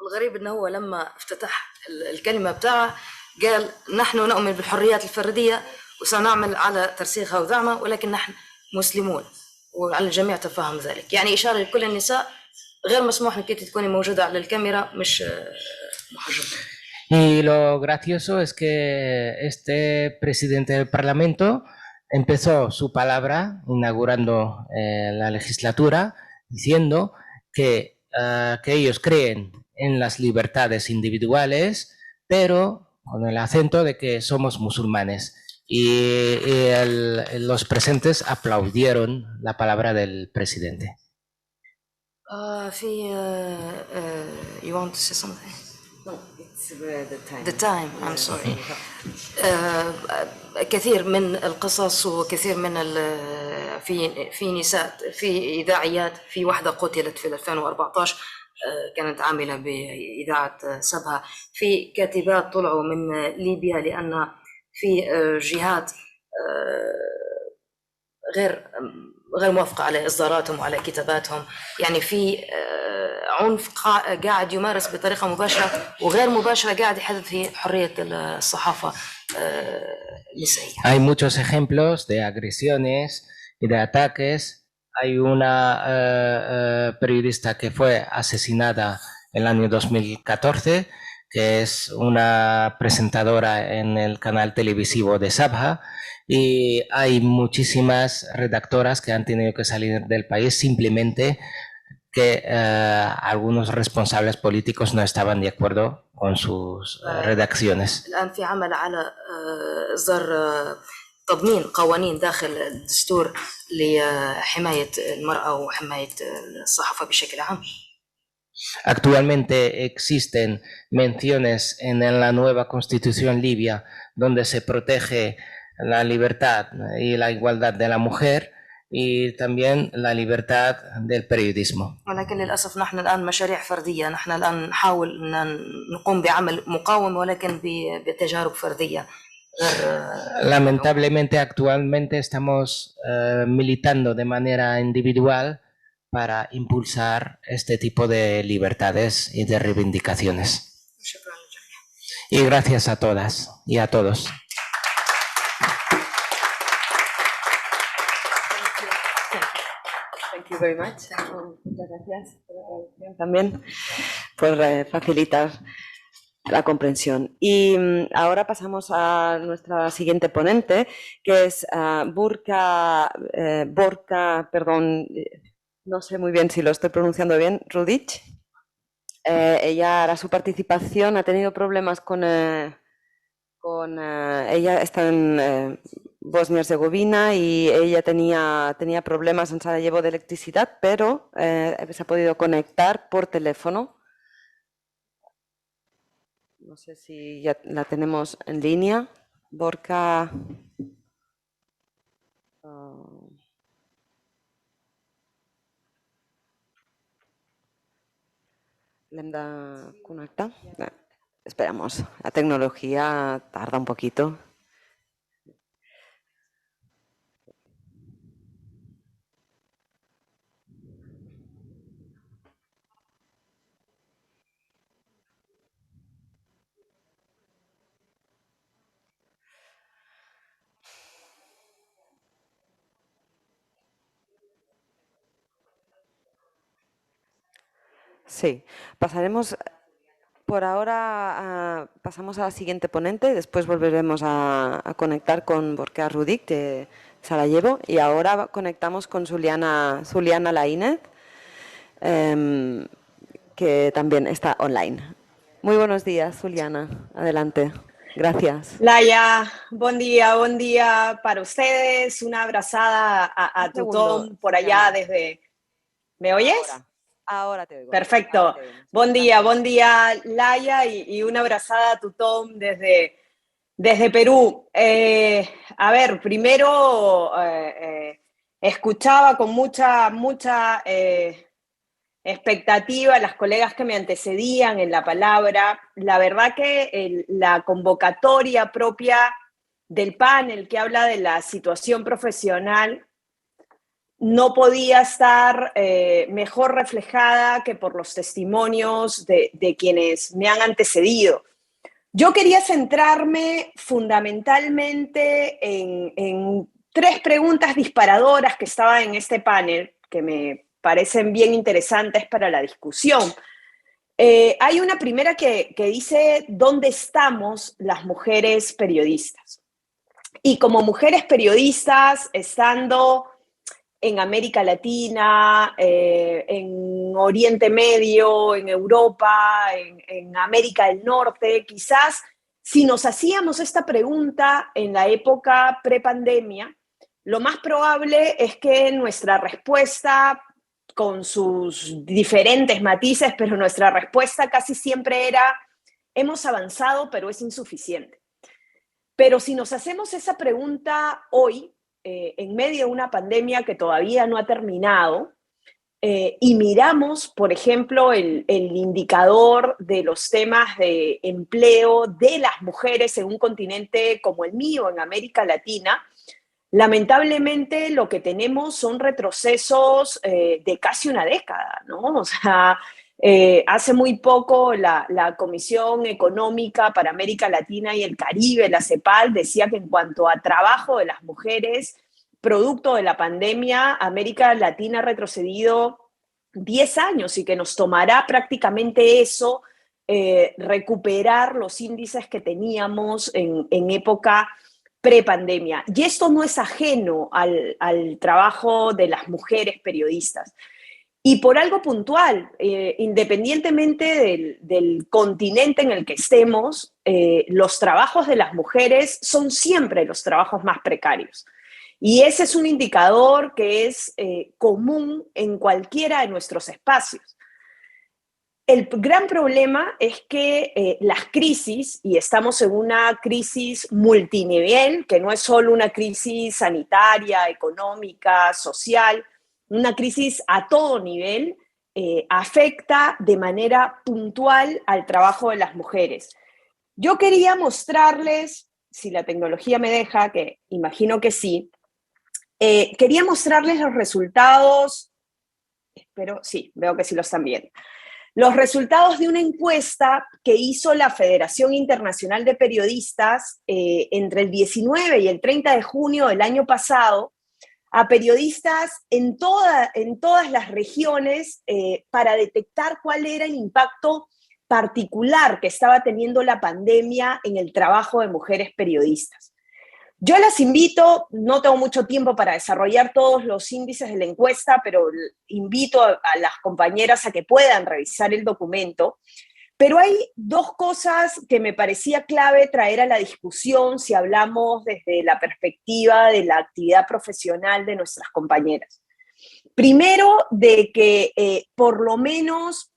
الغريب انه هو لما افتتح الكلمه بتاعه قال نحن نؤمن بالحريات الفرديه وسنعمل على ترسيخها ودعمها ولكن نحن مسلمون وعلى الجميع تفهم ذلك يعني اشاره لكل النساء غير مسموح انك تكوني موجوده على الكاميرا مش محجبه. Y lo gracioso es que este presidente del Parlamento empezó su palabra inaugurando la legislatura diciendo que ellos creen en las libertades individuales, pero con el acento de que somos musulmanes. Y los presentes aplaudieron la palabra del presidente. You want to say something? No, it's the time. The time, I'm sorry. كثير من القصص وكثير من في نساء في إذاعيات في واحدة قتلت في 2014 كانت عاملة بإذاعة سبها في كاتبات طلعوا من ليبيا لأن في جهات غير موافقة على إصداراتهم وعلى كتاباتهم يعني في عنف قاعد يمارس بطريقة مباشرة وغير مباشرة قاعد يحدد في حرية الصحافة النسائية. Hay muchos ejemplos de agresiones y de ataques. Hay una periodista que fue asesinada en el año 2014, que es una presentadora en el canal televisivo de Sabha, y hay muchísimas redactoras que han tenido que salir del país simplemente que algunos responsables políticos no estaban de acuerdo con sus redacciones. الآن في عمل على إصدار تضمين قوانين داخل الدستور لحماية المرأة وحماية الصحافة بشكل عام. Actualmente existen menciones en la nueva constitución libia donde se protege la libertad y la igualdad de la mujer y también la libertad del periodismo. ولكن للأسف نحن الآن مشاريع فردية، نحن الآن نحاول أن نقوم بعمل مقاوم ولكن بتجارب فردية. Lamentablemente actualmente estamos militando de manera individual para impulsar este tipo de libertades y de reivindicaciones. Y gracias a todas y a todos. Thank you very much. Muchas gracias por la traducción también, por facilitar la comprensión. Y ahora pasamos a nuestra siguiente ponente, que es Borka, perdón, no sé muy bien si lo estoy pronunciando bien, Rudić. Ella hará su participación, ha tenido problemas con ella está en Bosnia-Herzegovina y ella tenía problemas en Sarajevo de electricidad, pero se ha podido conectar por teléfono. No sé si ya la tenemos en línea. Borka. ¿L'hem de connectar? Esperamos. La tecnología tarda un poquito. Sí, pasaremos, por ahora pasamos a la siguiente ponente, después volveremos a conectar con Borka Rudić de Sarajevo y ahora conectamos con Zuliana Laínez, que también está online. Muy buenos días, Zuliana, adelante. Gracias. Laia, buen día para ustedes. Una abrazada a Un tu segundo, Tom por allá desde... ¿Me oyes? Ahora te oigo. Perfecto. Ahora te oigo. Buen día, Laia, y una abrazada a tu Tom desde Perú. A ver, primero escuchaba con mucha expectativa a las colegas que me antecedían en la palabra. La verdad que la convocatoria propia del panel que habla de la situación profesional no podía estar mejor reflejada que por los testimonios de quienes me han antecedido. Yo quería centrarme fundamentalmente en tres preguntas disparadoras que estaban en este panel, que me parecen bien interesantes para la discusión. Hay una primera que dice, ¿dónde estamos las mujeres periodistas? Y como mujeres periodistas, estando en América Latina, en Oriente Medio, en Europa, en América del Norte, quizás si nos hacíamos esta pregunta en la época prepandemia, lo más probable es que nuestra respuesta, con sus diferentes matices, pero nuestra respuesta casi siempre era, hemos avanzado, pero es insuficiente. Pero si nos hacemos esa pregunta hoy, en medio de una pandemia que todavía no ha terminado, y miramos, por ejemplo, el indicador de los temas de empleo de las mujeres en un continente como el mío, en América Latina, lamentablemente lo que tenemos son retrocesos de casi una década, ¿no? O sea, hace muy poco la Comisión Económica para América Latina y el Caribe, la CEPAL, decía que en cuanto a trabajo de las mujeres, producto de la pandemia, América Latina ha retrocedido 10 años y que nos tomará prácticamente eso, recuperar los índices que teníamos en época prepandemia. Y esto no es ajeno al trabajo de las mujeres periodistas. Y por algo puntual, independientemente del continente en el que estemos, los trabajos de las mujeres son siempre los trabajos más precarios. Y ese es un indicador que es común en cualquiera de nuestros espacios. El gran problema es que las crisis, y estamos en una crisis multinivel, que no es solo una crisis sanitaria, económica, social, una crisis a todo nivel, afecta de manera puntual al trabajo de las mujeres. Yo quería mostrarles, si la tecnología me deja, que imagino que sí, quería mostrarles los resultados, pero sí, veo que sí lo están viendo. Los resultados de una encuesta que hizo la Federación Internacional de Periodistas entre el 19 y el 30 de junio del año pasado a periodistas en todas las regiones para detectar cuál era el impacto particular que estaba teniendo la pandemia en el trabajo de mujeres periodistas. Yo las invito, no tengo mucho tiempo para desarrollar todos los índices de la encuesta, pero invito a las compañeras a que puedan revisar el documento. Pero hay dos cosas que me parecía clave traer a la discusión si hablamos desde la perspectiva de la actividad profesional de nuestras compañeras. Primero, de que por lo menos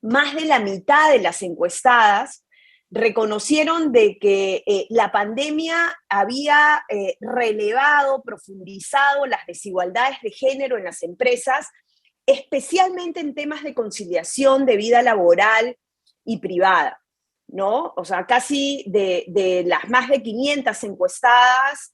más de la mitad de las encuestadas reconocieron de que la pandemia había relevado, profundizado las desigualdades de género en las empresas, especialmente en temas de conciliación de vida laboral y privada, ¿no? O sea, casi de las más de 500 encuestadas,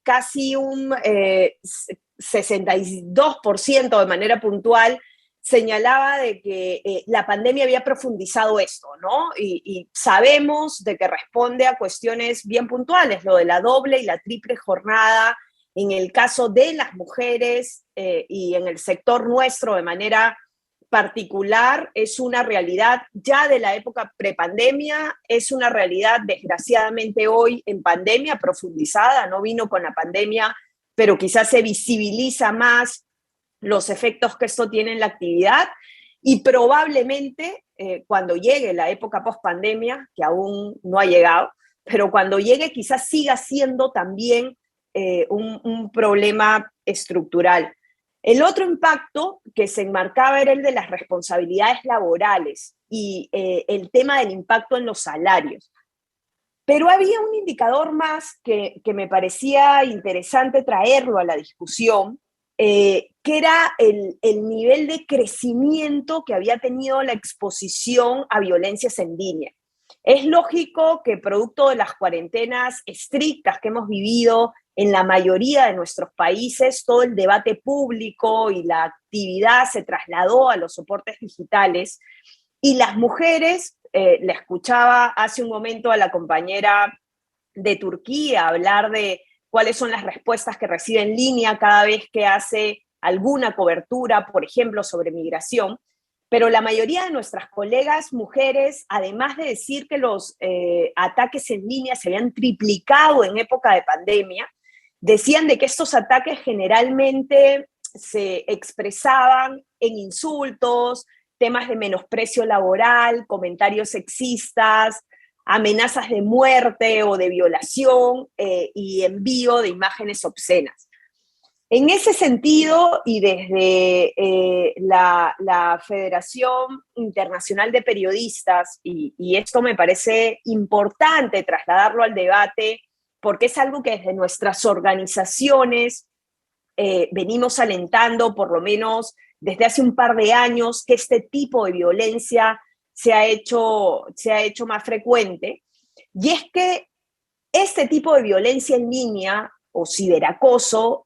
casi un 62% de manera puntual señalaba de que la pandemia había profundizado esto, ¿no? Y sabemos de que responde a cuestiones bien puntuales, lo de la doble y la triple jornada en el caso de las mujeres y en el sector nuestro de manera particular es una realidad ya de la época prepandemia, es una realidad desgraciadamente hoy en pandemia profundizada, no vino con la pandemia, pero quizás se visibiliza más los efectos que esto tiene en la actividad y probablemente cuando llegue la época post-pandemia, que aún no ha llegado, pero cuando llegue quizás siga siendo también un problema estructural. El otro impacto que se enmarcaba era el de las responsabilidades laborales y el tema del impacto en los salarios. Pero había un indicador más que me parecía interesante traerlo a la discusión, que era el nivel de crecimiento que había tenido la exposición a violencias en línea. Es lógico que producto de las cuarentenas estrictas que hemos vivido en la mayoría de nuestros países, todo el debate público y la actividad se trasladó a los soportes digitales y las mujeres, la escuchaba hace un momento a la compañera de Turquía hablar de cuáles son las respuestas que recibe en línea cada vez que hace alguna cobertura, por ejemplo, sobre migración. Pero la mayoría de nuestras colegas mujeres, además de decir que los ataques en línea se habían triplicado en época de pandemia, decían de que estos ataques generalmente se expresaban en insultos, temas de menosprecio laboral, comentarios sexistas, amenazas de muerte o de violación y envío de imágenes obscenas. En ese sentido, y desde la Federación Internacional de Periodistas, y esto me parece importante trasladarlo al debate, porque es algo que desde nuestras organizaciones venimos alentando, por lo menos desde hace un par de años, que este tipo de violencia se ha hecho más frecuente, y es que este tipo de violencia en línea o ciberacoso,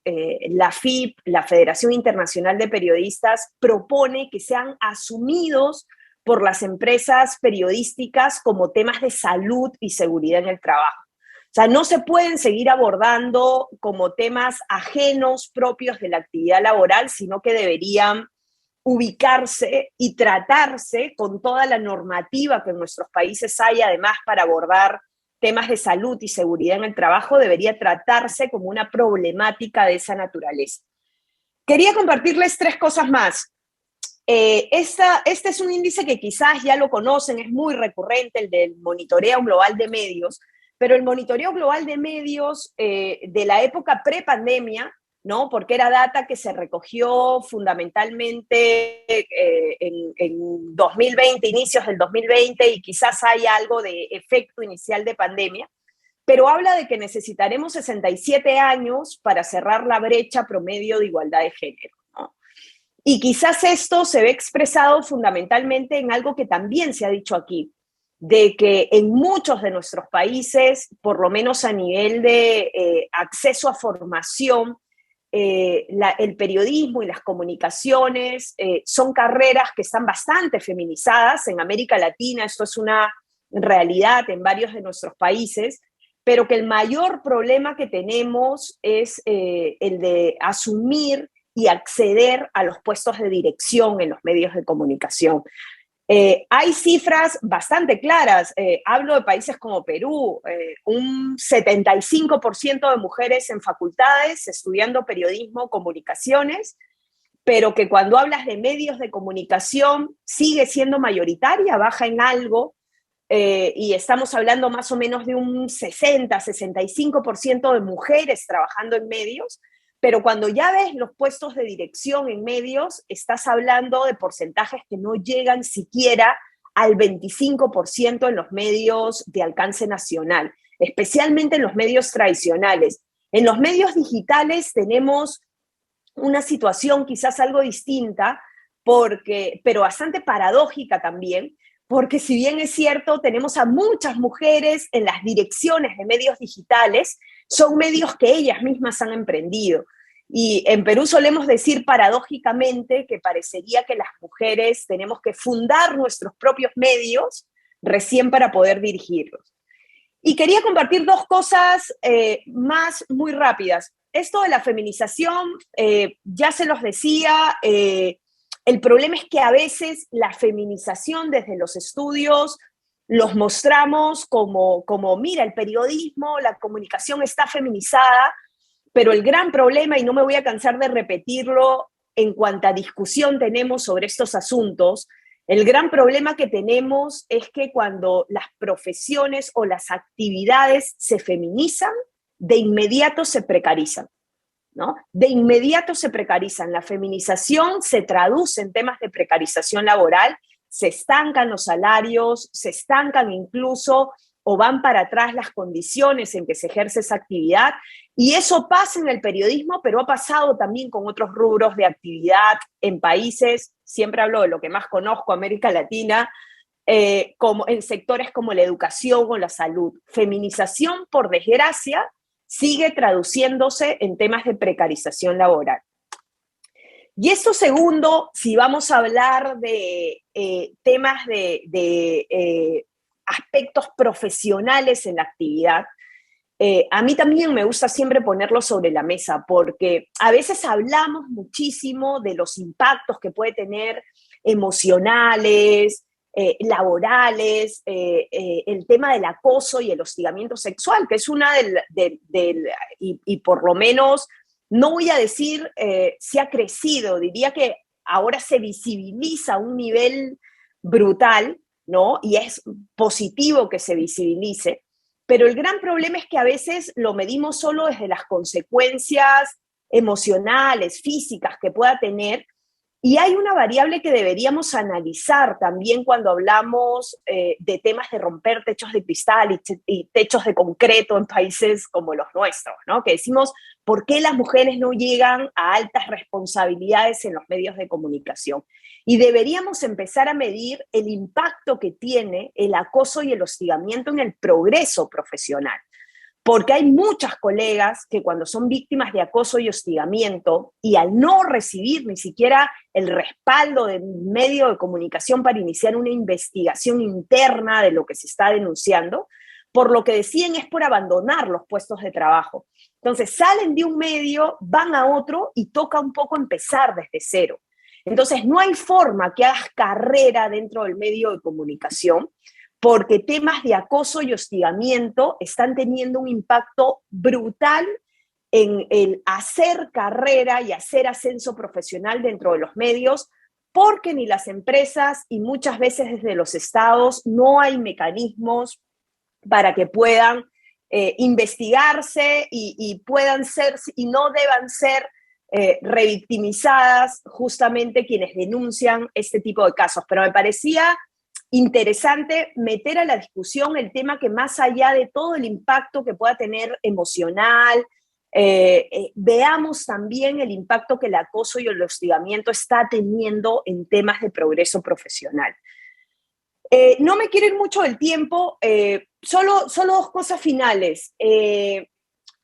la FIP, la Federación Internacional de Periodistas, propone que sean asumidos por las empresas periodísticas como temas de salud y seguridad en el trabajo. O sea, no se pueden seguir abordando como temas ajenos propios de la actividad laboral, sino que deberían ubicarse y tratarse con toda la normativa que en nuestros países hay, además, para abordar temas de salud y seguridad en el trabajo, debería tratarse como una problemática de esa naturaleza. Quería compartirles 3 cosas más. Este es un índice que quizás ya lo conocen, es muy recurrente, el del monitoreo global de medios, pero el monitoreo global de medios de la época pre-pandemia, ¿no? Porque era data que se recogió fundamentalmente en 2020, inicios del 2020, y quizás hay algo de efecto inicial de pandemia, pero habla de que necesitaremos 67 años para cerrar la brecha promedio de igualdad de género, ¿no? Y quizás esto se ve expresado fundamentalmente en algo que también se ha dicho aquí, de que en muchos de nuestros países, por lo menos a nivel de acceso a formación, el periodismo y las comunicaciones son carreras que están bastante feminizadas. En América Latina esto es una realidad en varios de nuestros países, pero que el mayor problema que tenemos es el de asumir y acceder a los puestos de dirección en los medios de comunicación. Hay cifras bastante claras. Hablo de países como Perú, un 75% de mujeres en facultades estudiando periodismo, comunicaciones, pero que cuando hablas de medios de comunicación sigue siendo mayoritaria, baja en algo, y estamos hablando más o menos de un 60-65% de mujeres trabajando en medios. Pero cuando ya ves los puestos de dirección en medios, estás hablando de porcentajes que no llegan siquiera al 25% en los medios de alcance nacional, especialmente en los medios tradicionales. En los medios digitales tenemos una situación quizás algo distinta, pero bastante paradójica también, porque si bien es cierto, tenemos a muchas mujeres en las direcciones de medios digitales, son medios que ellas mismas han emprendido. Y en Perú solemos decir paradójicamente que parecería que las mujeres tenemos que fundar nuestros propios medios recién para poder dirigirlos. Y quería compartir 2 cosas más muy rápidas. Esto de la feminización, ya se los decía, el problema es que a veces la feminización desde los estudios los mostramos como mira, el periodismo, la comunicación está feminizada, pero el gran problema, y no me voy a cansar de repetirlo en cuanta discusión tenemos sobre estos asuntos, El gran problema que tenemos es que cuando las profesiones o las actividades se feminizan, de inmediato se precarizan, ¿no? De inmediato se precarizan. La feminización se traduce en temas de precarización laboral, se estancan los salarios, se estancan incluso o van para atrás las condiciones en que se ejerce esa actividad, y eso pasa en el periodismo, pero ha pasado también con otros rubros de actividad en países, siempre hablo de lo que más conozco, América Latina, como en sectores como la educación o la salud. Feminización, por desgracia, sigue traduciéndose en temas de precarización laboral. Y esto segundo, si vamos a hablar de temas de aspectos profesionales en la actividad, a mí también me gusta siempre ponerlo sobre la mesa, porque a veces hablamos muchísimo de los impactos que puede tener emocionales, laborales, el tema del acoso y el hostigamiento sexual, que es una y por lo menos, no voy a decir si ha crecido, diría que ahora se visibiliza a un nivel brutal, ¿no? Y es positivo que se visibilice, pero el gran problema es que a veces lo medimos solo desde las consecuencias emocionales, físicas que pueda tener, y hay una variable que deberíamos analizar también cuando hablamos de temas de romper techos de cristal y techos de concreto en países como los nuestros, ¿no? Que decimos, ¿por qué las mujeres no llegan a altas responsabilidades en los medios de comunicación? Y deberíamos empezar a medir el impacto que tiene el acoso y el hostigamiento en el progreso profesional. Porque hay muchas colegas que cuando son víctimas de acoso y hostigamiento, y al no recibir ni siquiera el respaldo del medio de comunicación para iniciar una investigación interna de lo que se está denunciando, por lo que deciden es por abandonar los puestos de trabajo. Entonces salen de un medio, van a otro y toca un poco empezar desde cero. Entonces no hay forma que hagas carrera dentro del medio de comunicación, porque temas de acoso y hostigamiento están teniendo un impacto brutal en el hacer carrera y hacer ascenso profesional dentro de los medios, porque ni las empresas y muchas veces desde los estados no hay mecanismos para que puedan investigarse y puedan ser y no deban ser revictimizadas justamente quienes denuncian este tipo de casos. Pero me parecía interesante meter a la discusión el tema que más allá de todo el impacto que pueda tener emocional, veamos también el impacto que el acoso y el hostigamiento está teniendo en temas de progreso profesional. No me quiero ir mucho del tiempo, solo dos cosas finales.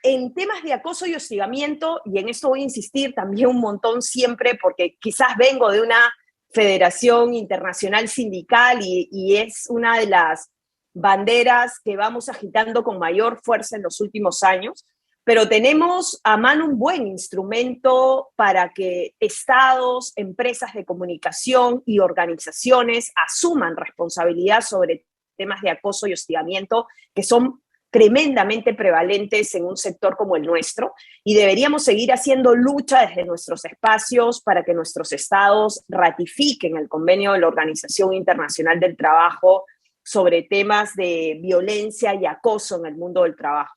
En temas de acoso y hostigamiento, y en esto voy a insistir también un montón siempre, porque quizás vengo de una federación internacional sindical y es una de las banderas que vamos agitando con mayor fuerza en los últimos años, pero tenemos a mano un buen instrumento para que estados, empresas de comunicación y organizaciones asuman responsabilidad sobre temas de acoso y hostigamiento que son tremendamente prevalentes en un sector como el nuestro, y deberíamos seguir haciendo lucha desde nuestros espacios para que nuestros estados ratifiquen el convenio de la Organización Internacional del Trabajo sobre temas de violencia y acoso en el mundo del trabajo.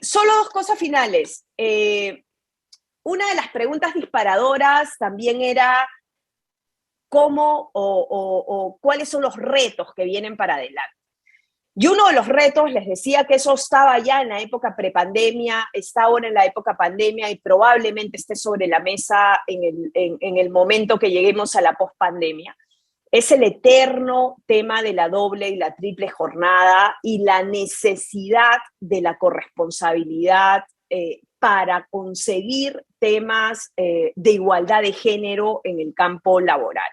Solo dos cosas finales. Una de las preguntas disparadoras también era cómo o cuáles son los retos que vienen para adelante. Y uno de los retos, les decía que eso estaba ya en la época prepandemia, está ahora en la época pandemia y probablemente esté sobre la mesa en el momento que lleguemos a la pospandemia, es el eterno tema de la doble y la triple jornada y la necesidad de la corresponsabilidad para conseguir temas de igualdad de género en el campo laboral.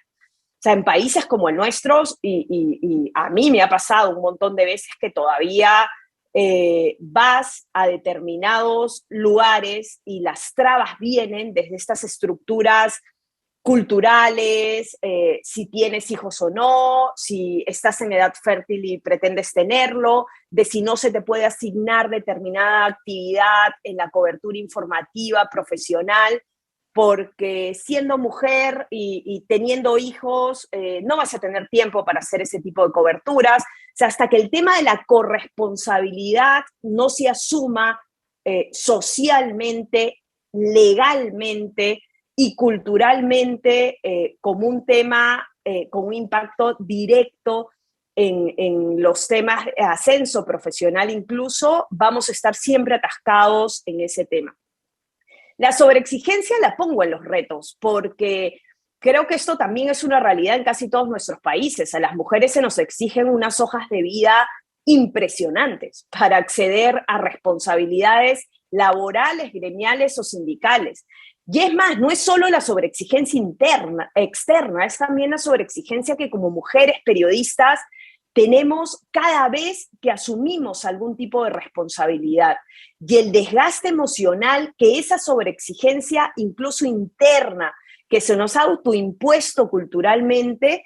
O sea, en países como el nuestro, y a mí me ha pasado un montón de veces que todavía vas a determinados lugares y las trabas vienen desde estas estructuras culturales, si tienes hijos o no, si estás en edad fértil y pretendes tenerlo, de si no se te puede asignar determinada actividad en la cobertura informativa, profesional. porque siendo mujer y teniendo hijos, no vas a tener tiempo para hacer ese tipo de coberturas. O sea, hasta que el tema de la corresponsabilidad no se asuma socialmente, legalmente y culturalmente como un tema con un impacto directo en los temas de ascenso profesional incluso, vamos a estar siempre atascados en ese tema. La sobreexigencia la pongo en los retos, porque creo que esto también es una realidad en casi todos nuestros países. A las mujeres se nos exigen unas hojas de vida impresionantes para acceder a responsabilidades laborales, gremiales o sindicales. Y es más, no es solo la sobreexigencia externa, es también la sobreexigencia que como mujeres periodistas tenemos cada vez que asumimos algún tipo de responsabilidad. Y el desgaste emocional que esa sobreexigencia, incluso interna, que se nos ha autoimpuesto culturalmente,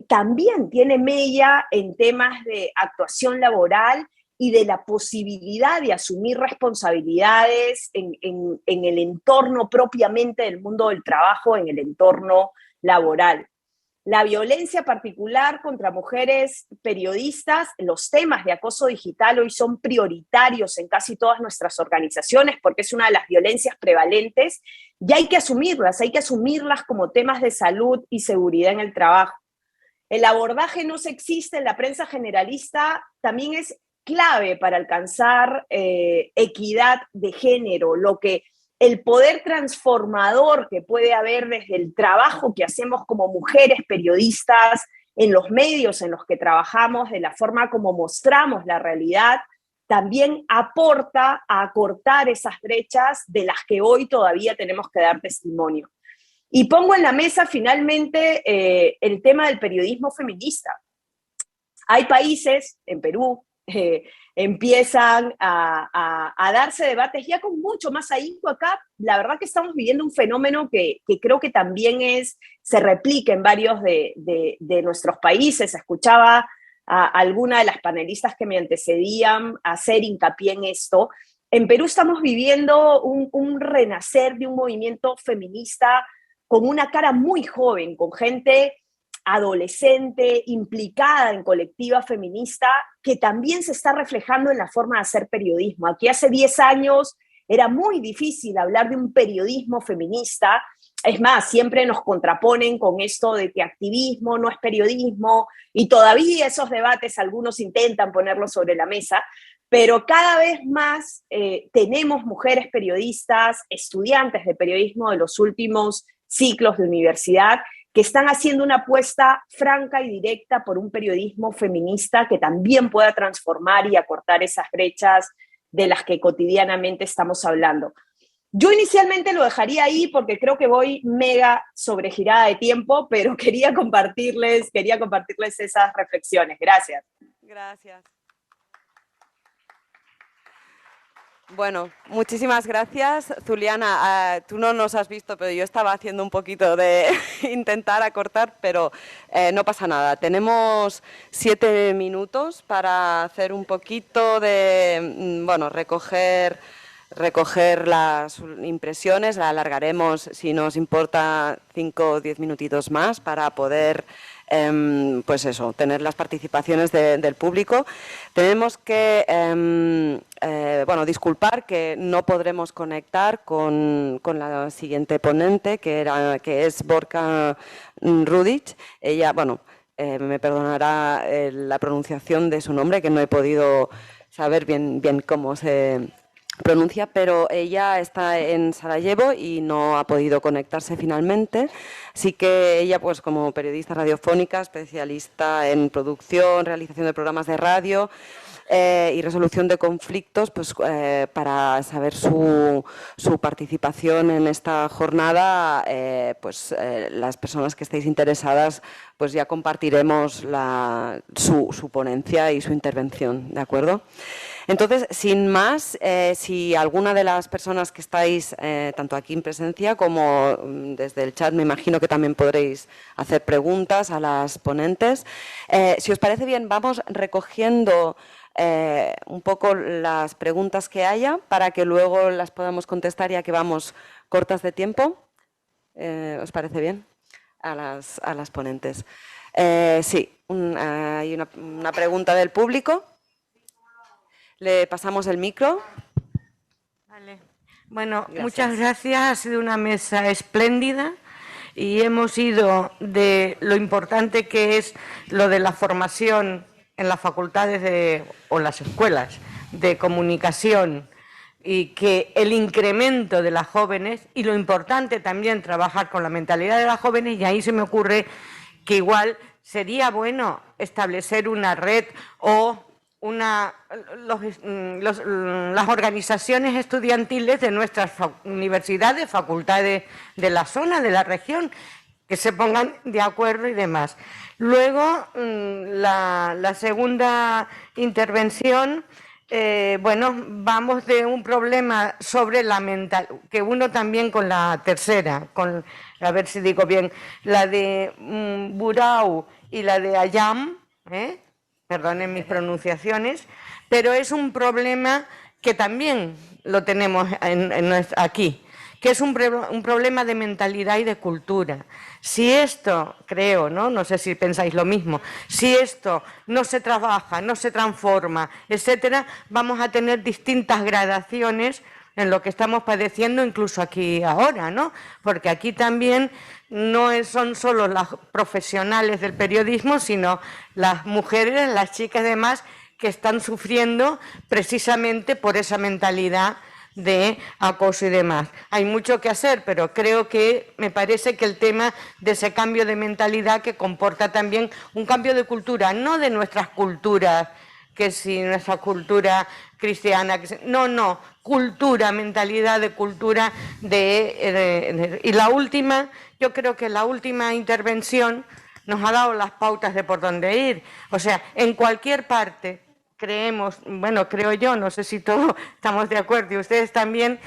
también tiene mella en temas de actuación laboral y de la posibilidad de asumir responsabilidades en el entorno propiamente del mundo del trabajo, en el entorno laboral. La violencia particular contra mujeres periodistas, los temas de acoso digital hoy son prioritarios en casi todas nuestras organizaciones porque es una de las violencias prevalentes y hay que asumirlas como temas de salud y seguridad en el trabajo. El abordaje no sexista en la prensa generalista también es clave para alcanzar equidad de género, el poder transformador que puede haber desde el trabajo que hacemos como mujeres periodistas en los medios en los que trabajamos, de la forma como mostramos la realidad, también aporta a acortar esas brechas de las que hoy todavía tenemos que dar testimonio. Y pongo en la mesa finalmente el tema del periodismo feminista. Hay países, en Perú, empiezan a darse debates ya con mucho más ahínco. Acá la verdad que estamos viviendo un fenómeno que creo que también se replica en varios de nuestros países. Escuchaba a alguna de las panelistas que me antecedían hacer hincapié en esto. En Perú estamos viviendo un renacer de un movimiento feminista con una cara muy joven, con gente adolescente, implicada en colectiva feminista, que también se está reflejando en la forma de hacer periodismo. Aquí hace 10 años era muy difícil hablar de un periodismo feminista. Es más, siempre nos contraponen con esto de que activismo no es periodismo, y todavía esos debates algunos intentan ponerlos sobre la mesa, pero cada vez más tenemos mujeres periodistas, estudiantes de periodismo de los últimos ciclos de universidad, que están haciendo una apuesta franca y directa por un periodismo feminista que también pueda transformar y acortar esas brechas de las que cotidianamente estamos hablando. Yo inicialmente lo dejaría ahí porque creo que voy mega sobregirada de tiempo, pero quería compartirles esas reflexiones. Gracias. Gracias. Bueno, muchísimas gracias, Zuliana. Tú no nos has visto, pero yo estaba haciendo un poquito de intentar acortar, pero no pasa nada. Tenemos 7 minutos para hacer un poquito de, bueno, recoger las impresiones. La alargaremos, si nos importa, 5 o 10 minutitos más para poder pues eso, tener las participaciones del público. Tenemos que bueno, disculpar que no podremos conectar con la siguiente ponente, que es Borka Rudić. Ella, bueno, me perdonará la pronunciación de su nombre, que no he podido saber bien cómo se pronuncia, pero ella está en Sarajevo y no ha podido conectarse finalmente. Así que ella, pues como periodista radiofónica, especialista en producción, realización de programas de radio y resolución de conflictos, pues para saber su participación en esta jornada, las personas que estéis interesadas, pues ya compartiremos su ponencia y su intervención, ¿de acuerdo? Entonces, sin más, si alguna de las personas que estáis tanto aquí en presencia como desde el chat, me imagino que también podréis hacer preguntas a las ponentes. Si os parece bien, vamos recogiendo un poco las preguntas que haya para que luego las podamos contestar, ya que vamos cortas de tiempo. ¿Os parece bien? A las ponentes. Sí, hay una pregunta del público. Le pasamos el micro. Vale. Bueno, Gracias. muchas gracias. Ha sido una mesa espléndida y hemos ido de lo importante que es lo de la formación en las facultades o las escuelas de comunicación y que el incremento de las jóvenes y lo importante también trabajar con la mentalidad de las jóvenes, y ahí se me ocurre que igual sería bueno establecer una red o las organizaciones estudiantiles de nuestras universidades, facultades de la zona, de la región, que se pongan de acuerdo y demás. Luego, la segunda intervención, bueno, vamos de un problema sobre la mental, que uno también con la tercera, a ver si digo bien, la de Burau y la de Ayam, perdonen mis pronunciaciones, pero es un problema que también lo tenemos aquí, que es un problema de mentalidad y de cultura. Si esto, creo, no sé si pensáis lo mismo, si esto no se trabaja, no se transforma, etcétera, vamos a tener distintas gradaciones en lo que estamos padeciendo incluso aquí ahora, ¿no? Porque aquí también no son solo las profesionales del periodismo, sino las mujeres, las chicas y demás que están sufriendo precisamente por esa mentalidad de acoso y demás. Hay mucho que hacer, pero creo que me parece que el tema de ese cambio de mentalidad que comporta también un cambio de cultura, no de nuestras culturas, que si nuestra cultura cristiana, no, cultura, mentalidad de cultura y la última, yo creo que la última intervención nos ha dado las pautas de por dónde ir. O sea, en cualquier parte creemos, bueno, creo yo, no sé si todos estamos de acuerdo y ustedes también,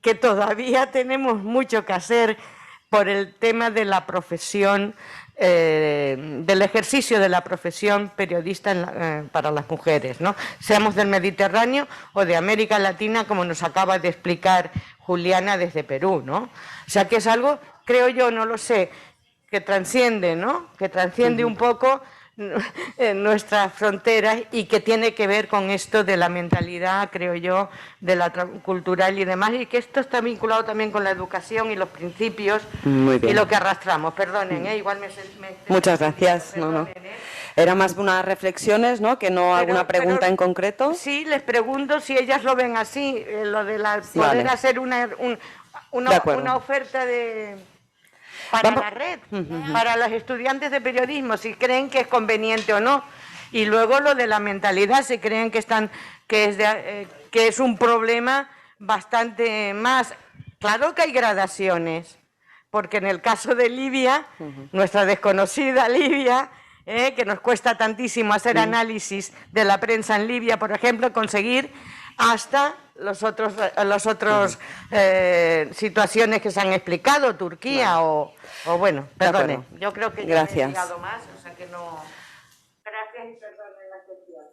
que todavía tenemos mucho que hacer por el tema de la profesión, del ejercicio de la profesión periodista para las mujeres, ¿no? Seamos del Mediterráneo o de América Latina, como nos acaba de explicar Juliana desde Perú, ¿no? O sea que es algo, creo yo, no lo sé, que trasciende, ¿no? Que trasciende un poco nuestras fronteras y que tiene que ver con esto de la mentalidad, creo yo, de la cultural y demás, y que esto está vinculado también con la educación y los principios y lo que arrastramos. Perdonen, igual me Muchas gracias. Perdonen, Era más unas reflexiones, ¿no? Que no alguna pregunta en concreto. Sí, les pregunto si ellas lo ven así, lo de poder hacer una oferta para la red, para los estudiantes de periodismo, si creen que es conveniente o no. Y luego lo de la mentalidad, si creen que es un problema bastante más. Claro que hay gradaciones, porque en el caso de Libia, nuestra desconocida Libia, que nos cuesta tantísimo hacer análisis de la prensa en Libia, por ejemplo, conseguir hasta los otros situaciones que se han explicado, Turquía o bueno, perdone, yo creo que ya me he llegado más, o sea que no. Gracias y perdone la cuestión.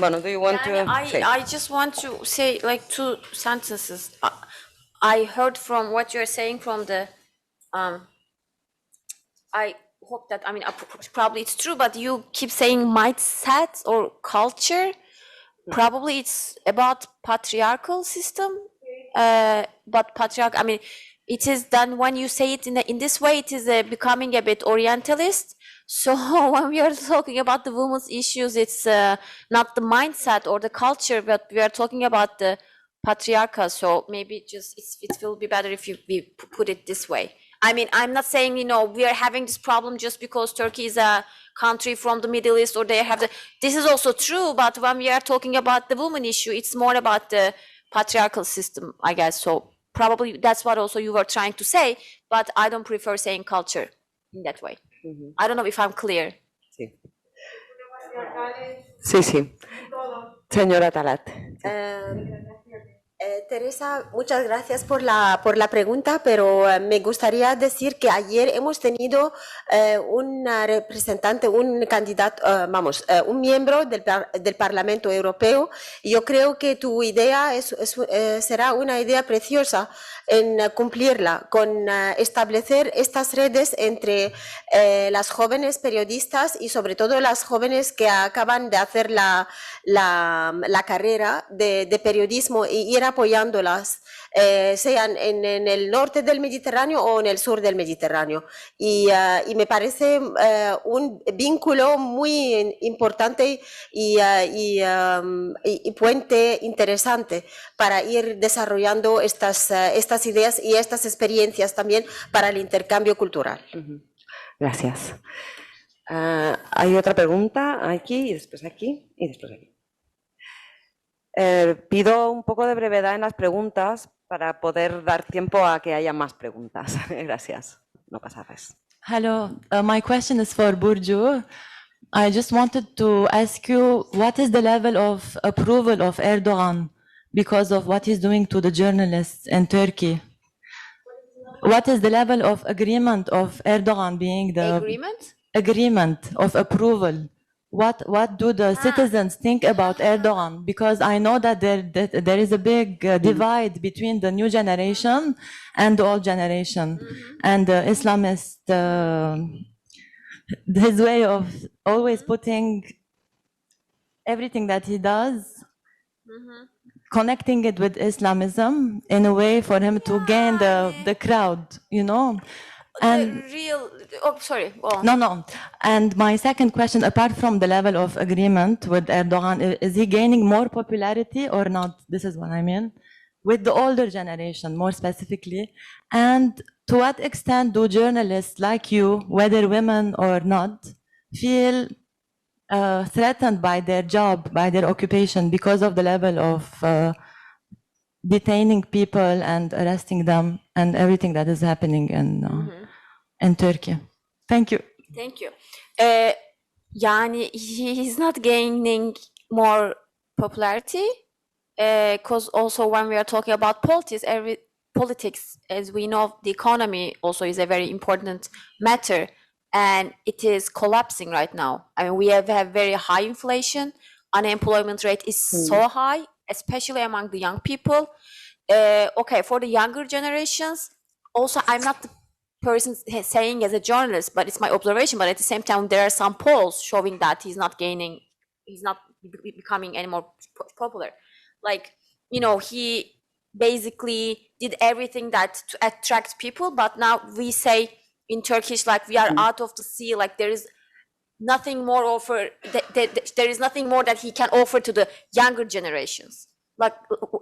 Bueno, do you want to? I just want to say like 2 sentences. I heard from what you're saying from the I hope that, I mean, probably it's true, but you keep saying mindset or culture. Probably it's about patriarchal system, but I mean, it is done when you say it in this way, it is becoming a bit orientalist. So when we are talking about the women's issues, it's not the mindset or the culture, but we are talking about the patriarchal. So maybe just it will be better if we put it this way. I mean, I'm not saying, we are having this problem just because Turkey is a country from the Middle East or they have this is also true, but when we are talking about the woman issue, it's more about the patriarchal system, I guess. So probably that's what also you were trying to say, but I don't prefer saying culture in that way. I don't know if I'm clear. Sí. Sí. Señora Talat. Teresa, muchas gracias por la pregunta, pero me gustaría decir que ayer hemos tenido un representante, un candidato, un miembro del Parlamento Europeo, y yo creo que tu idea será una idea preciosa en cumplirla, con establecer estas redes entre las jóvenes periodistas y sobre todo las jóvenes que acaban de hacer la carrera de periodismo y ir apoyándolas, sean en el norte del Mediterráneo o en el sur del Mediterráneo. Y me parece un vínculo muy importante y puente interesante para ir desarrollando estas ideas y estas experiencias también para el intercambio cultural. Gracias. Hay otra pregunta aquí y después aquí y después aquí. Pido un poco de brevedad en las preguntas para poder dar tiempo a que haya más preguntas. Gracias. No pasa nada. Hello, my question is for Burcu. I just wanted to ask you, what is the level of approval of Erdogan because of what he's doing to the journalists in Turkey? What is the level of agreement of Erdogan being the agreement of approval? What do the citizens think about Erdogan? Because I know that there is a big divide between the new generation and the old generation, and the Islamist. His way of always putting everything that he does, connecting it with Islamism in a way for him to gain the crowd, you know. And No. And my second question, apart from the level of agreement with Erdogan, is he gaining more popularity or not? This is what I mean. With the older generation, more specifically. And to what extent do journalists like you, whether women or not, feel threatened by their job, by their occupation, because of the level of detaining people and arresting them and everything that is happening in Turkey? Thank you. Thank you. Yani he's not gaining more popularity because also when we are talking about politics, as we know, the economy also is a very important matter, and it is collapsing right now. I mean, we have very high inflation, unemployment rate is so high, especially among the young people. Okay, for the younger generations, also I'm not the person saying as a journalist, but it's my observation, but at the same time, there are some polls showing that he's not becoming any more popular. Like, you know, he basically did everything that to attract people, but now we say in Turkish, like, we are out of the sea, like there is nothing more there is nothing more that he can offer to the younger generations. Like,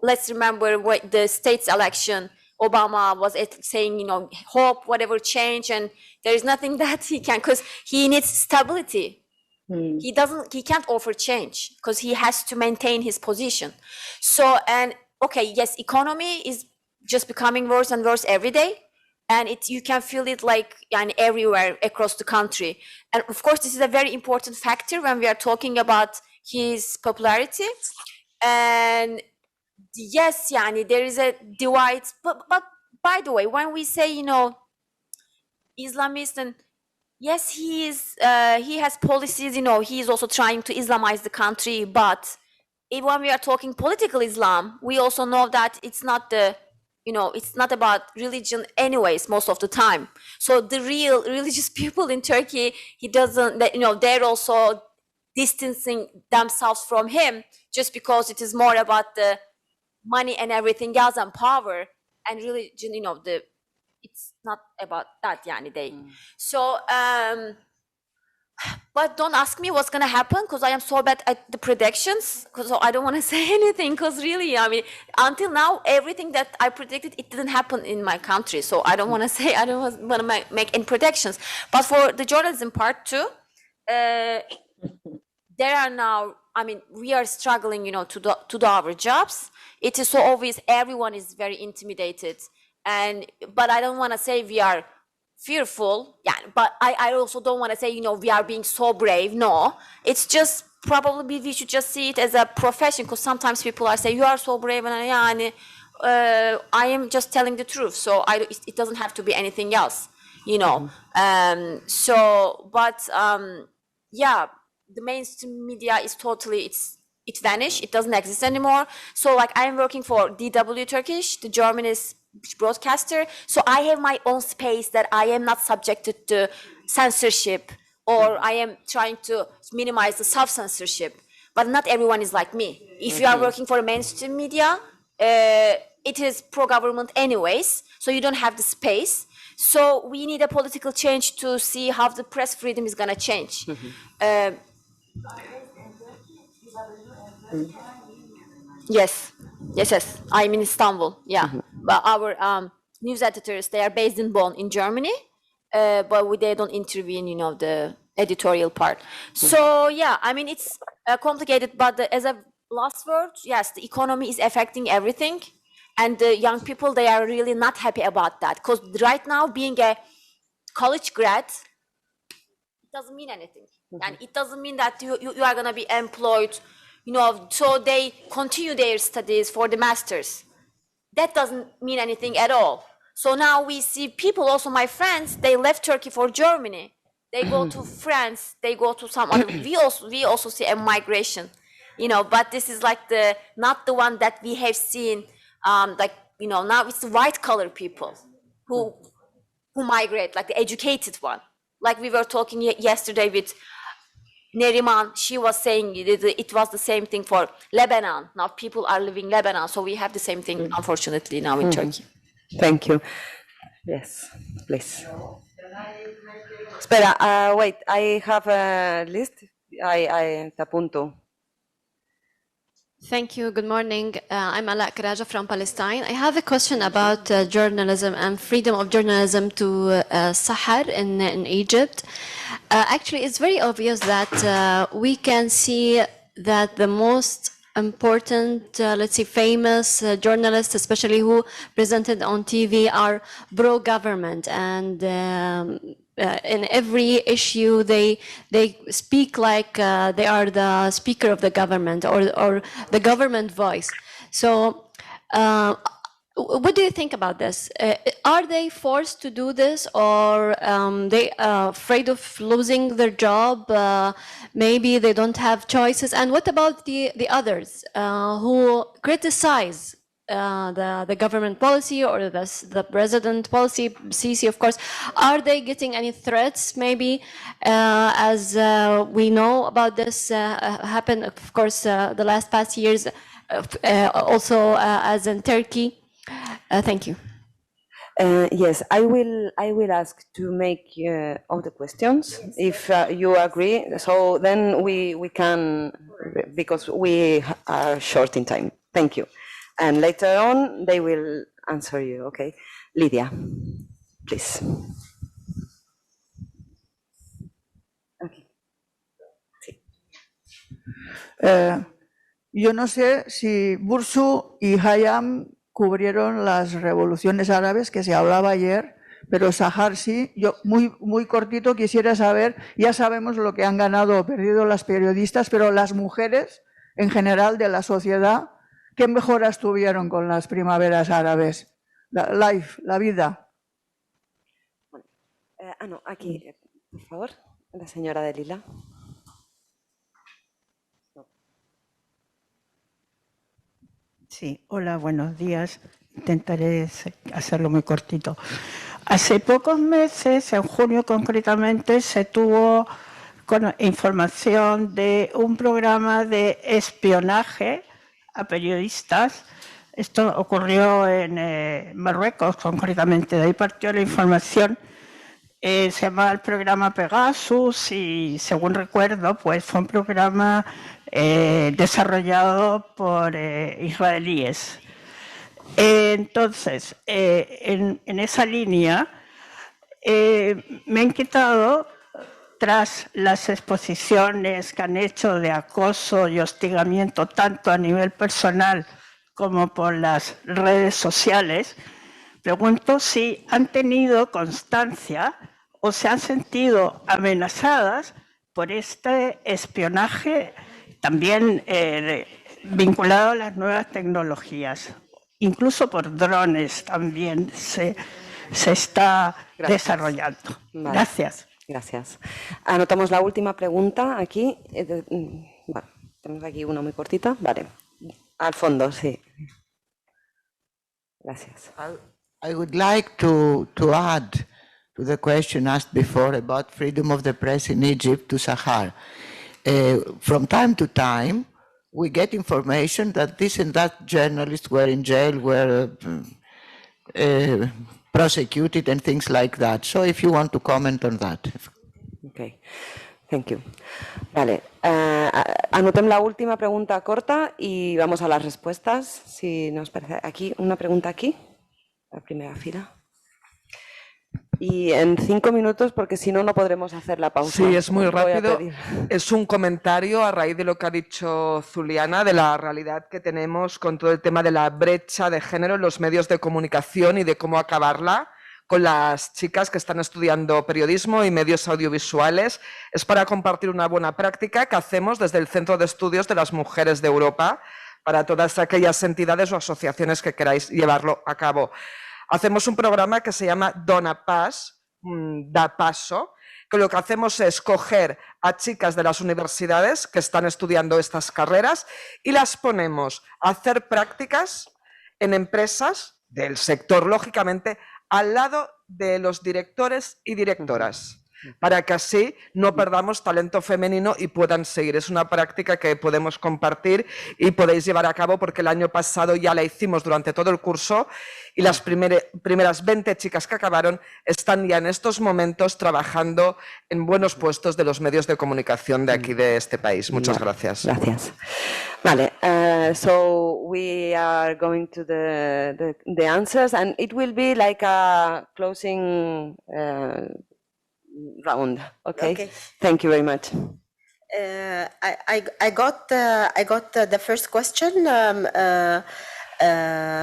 let's remember what the states election, Obama was saying, you know, hope, whatever change, and there is nothing that he can, because he needs stability. He can't offer change because he has to maintain his position. So, and okay, yes, economy is just becoming worse and worse every day. And you can feel it like everywhere across the country. And of course, this is a very important factor when we are talking about his popularity. And yes, there is a divide. But by the way, when we say, you know, Islamist, and yes, he has policies, you know, he is also trying to Islamize the country. But when we are talking political Islam, we also know that it's not it's not about religion anyways, most of the time. So the real religious people in Turkey, they're also distancing themselves from him just because it is more about the money and everything else and power, and religion, it's not about that, So, but don't ask me what's going to happen, because I am so bad at the predictions, so I don't want to say anything, because really, I mean, until now, everything that I predicted, it didn't happen in my country, so I don't want to say, I don't want to make any predictions. But for the journalism part too, there are now, I mean, we are struggling, to do our jobs. It is so obvious, everyone is very intimidated, but I don't want to say we are fearful, but I also don't want to say, we are being so brave. No, it's just probably we should just see it as a profession, because sometimes people are saying, you are so brave, and I am just telling the truth, so it doesn't have to be anything else, the mainstream media is totally, it vanished, it doesn't exist anymore. So like, I'm working for DW Turkish, the journalists broadcaster, so I have my own space that I am not subjected to censorship, or I am trying to minimize the self-censorship. But not everyone is like me. If you are working for a mainstream media, it is pro-government anyways, so you don't have the space. So we need a political change to see how the press freedom is going to change. Yes. I'm in Istanbul, yeah. But our news editors, they are based in Bonn, in Germany, but they don't intervene, the editorial part. So, yeah, I mean, it's complicated, but as a last word, yes, the economy is affecting everything. And the young people, they are really not happy about that. Because right now, being a college grad, it doesn't mean anything. And it doesn't mean that you are going to be employed, so they continue their studies for the masters. That doesn't mean anything at all. So now we see people, also my friends, they left Turkey for Germany. They go to France, they go to some other, we also see a migration, but this is like not the one that we have seen, now it's the white collar people who migrate, like the educated one. Like we were talking yesterday with Neriman, she was saying it was the same thing for Lebanon. Now people are living in Lebanon, so we have the same thing, unfortunately, now in Turkey. Thank you. Yes, please. Espera, wait, I have a list. I te apunto. Thank you. Good morning. I'm Ala Karaja from Palestine. I have a question about journalism and freedom of journalism to Sahar in Egypt. Actually, it's very obvious that we can see that the most important, let's say, famous journalists, especially who presented on TV, are pro-government, and in every issue they speak like they are the speaker of the government or the government voice. So what do you think about this? Are they forced to do this, or they are afraid of losing their job? Maybe they don't have choices. And what about the others who criticize the government policy or the president policy, Sisi, of course? Are they getting any threats? Maybe, as we know about this happened, of course, the past years, also as in Turkey. Thank you. Yes, I will ask to make all the questions if you agree. So then we can, because we are short in time. Thank you. And later on they will answer you. Okay, Lidia, please. Okay. Sí. Yo no sé si Bursu y Hayam cubrieron las revoluciones árabes que se hablaba ayer, pero Sahar sí. Yo muy cortito quisiera saber, ya sabemos lo que han ganado o perdido las periodistas, pero las mujeres en general de la sociedad, ¿qué mejoras tuvieron con las primaveras árabes? La vida. No, aquí, por favor, la señora de Lila. Sí, hola, buenos días. Intentaré hacerlo muy cortito. Hace pocos meses, en junio concretamente, se tuvo información de un programa de espionaje a periodistas. Esto ocurrió en Marruecos, concretamente. De ahí partió la información. Se llamaba el programa Pegasus y, según recuerdo, pues fue un programa desarrollado por israelíes. Entonces, en esa línea, me ha inquietado, tras las exposiciones que han hecho de acoso y hostigamiento, tanto a nivel personal como por las redes sociales, pregunto si han tenido constancia o se han sentido amenazadas por este espionaje también vinculado a las nuevas tecnologías. Incluso por drones también se está desarrollando. Vale. Gracias. Gracias. Anotamos la última pregunta aquí. Vale, tenemos aquí una muy cortita. Vale, al fondo, sí. Gracias. I would like to add to the question asked before about freedom of the press in Egypt to Sahar. From time to time, we get information that this and that journalists were in jail, were prosecuted and things like that. So if you want to comment on that. Okay. Thank you. Vale, anotem la última pregunta corta y vamos a las respuestas. Si nos parece, aquí una pregunta aquí, la primera fila. Y en 5 minutos, porque si no, no podremos hacer la pausa. Sí, es muy Voy a rápido. pedir. Es un comentario a raíz de lo que ha dicho Zuliana, de la realidad que tenemos con todo el tema de la brecha de género en los medios de comunicación y de cómo acabarla con las chicas que están estudiando periodismo y medios audiovisuales. Es para compartir una buena práctica que hacemos desde el Centro de Estudios de las Mujeres de Europa para todas aquellas entidades o asociaciones que queráis llevarlo a cabo. Hacemos un programa que se llama Dona Pas, da paso, que lo que hacemos es coger a chicas de las universidades que están estudiando estas carreras y las ponemos a hacer prácticas en empresas del sector, lógicamente, al lado de los directores y directoras, para que así no perdamos talento femenino y puedan seguir. Es una práctica que podemos compartir y podéis llevar a cabo porque el año pasado ya la hicimos durante todo el curso y las primeras 20 chicas que acabaron están ya en estos momentos trabajando en buenos puestos de los medios de comunicación de aquí, de este país. Muchas gracias. Gracias. Vale, so we are going to the answers and it will be like a closing round. Okay. Thank you very much. I got the first question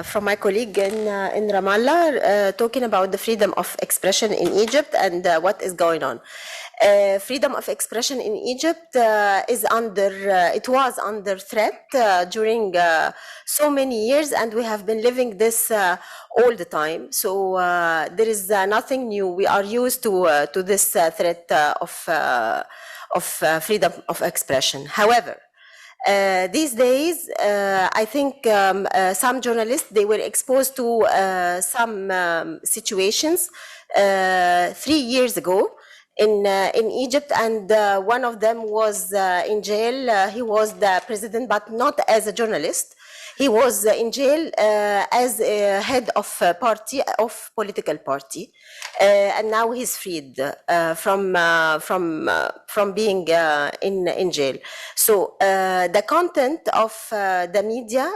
from my colleague in Ramallah talking about the freedom of expression in Egypt and what is going on. Freedom of expression in Egypt it was under threat during so many years, and we have been living this all the time. So there is nothing new. We are used to this threat of freedom of expression. However, these days, I think some journalists, they were exposed to some situations 3 years ago in Egypt, and one of them was in jail. He was the president, but not as a journalist. He was in jail as a head of political party, and now he's freed from being in jail. So the content of the media,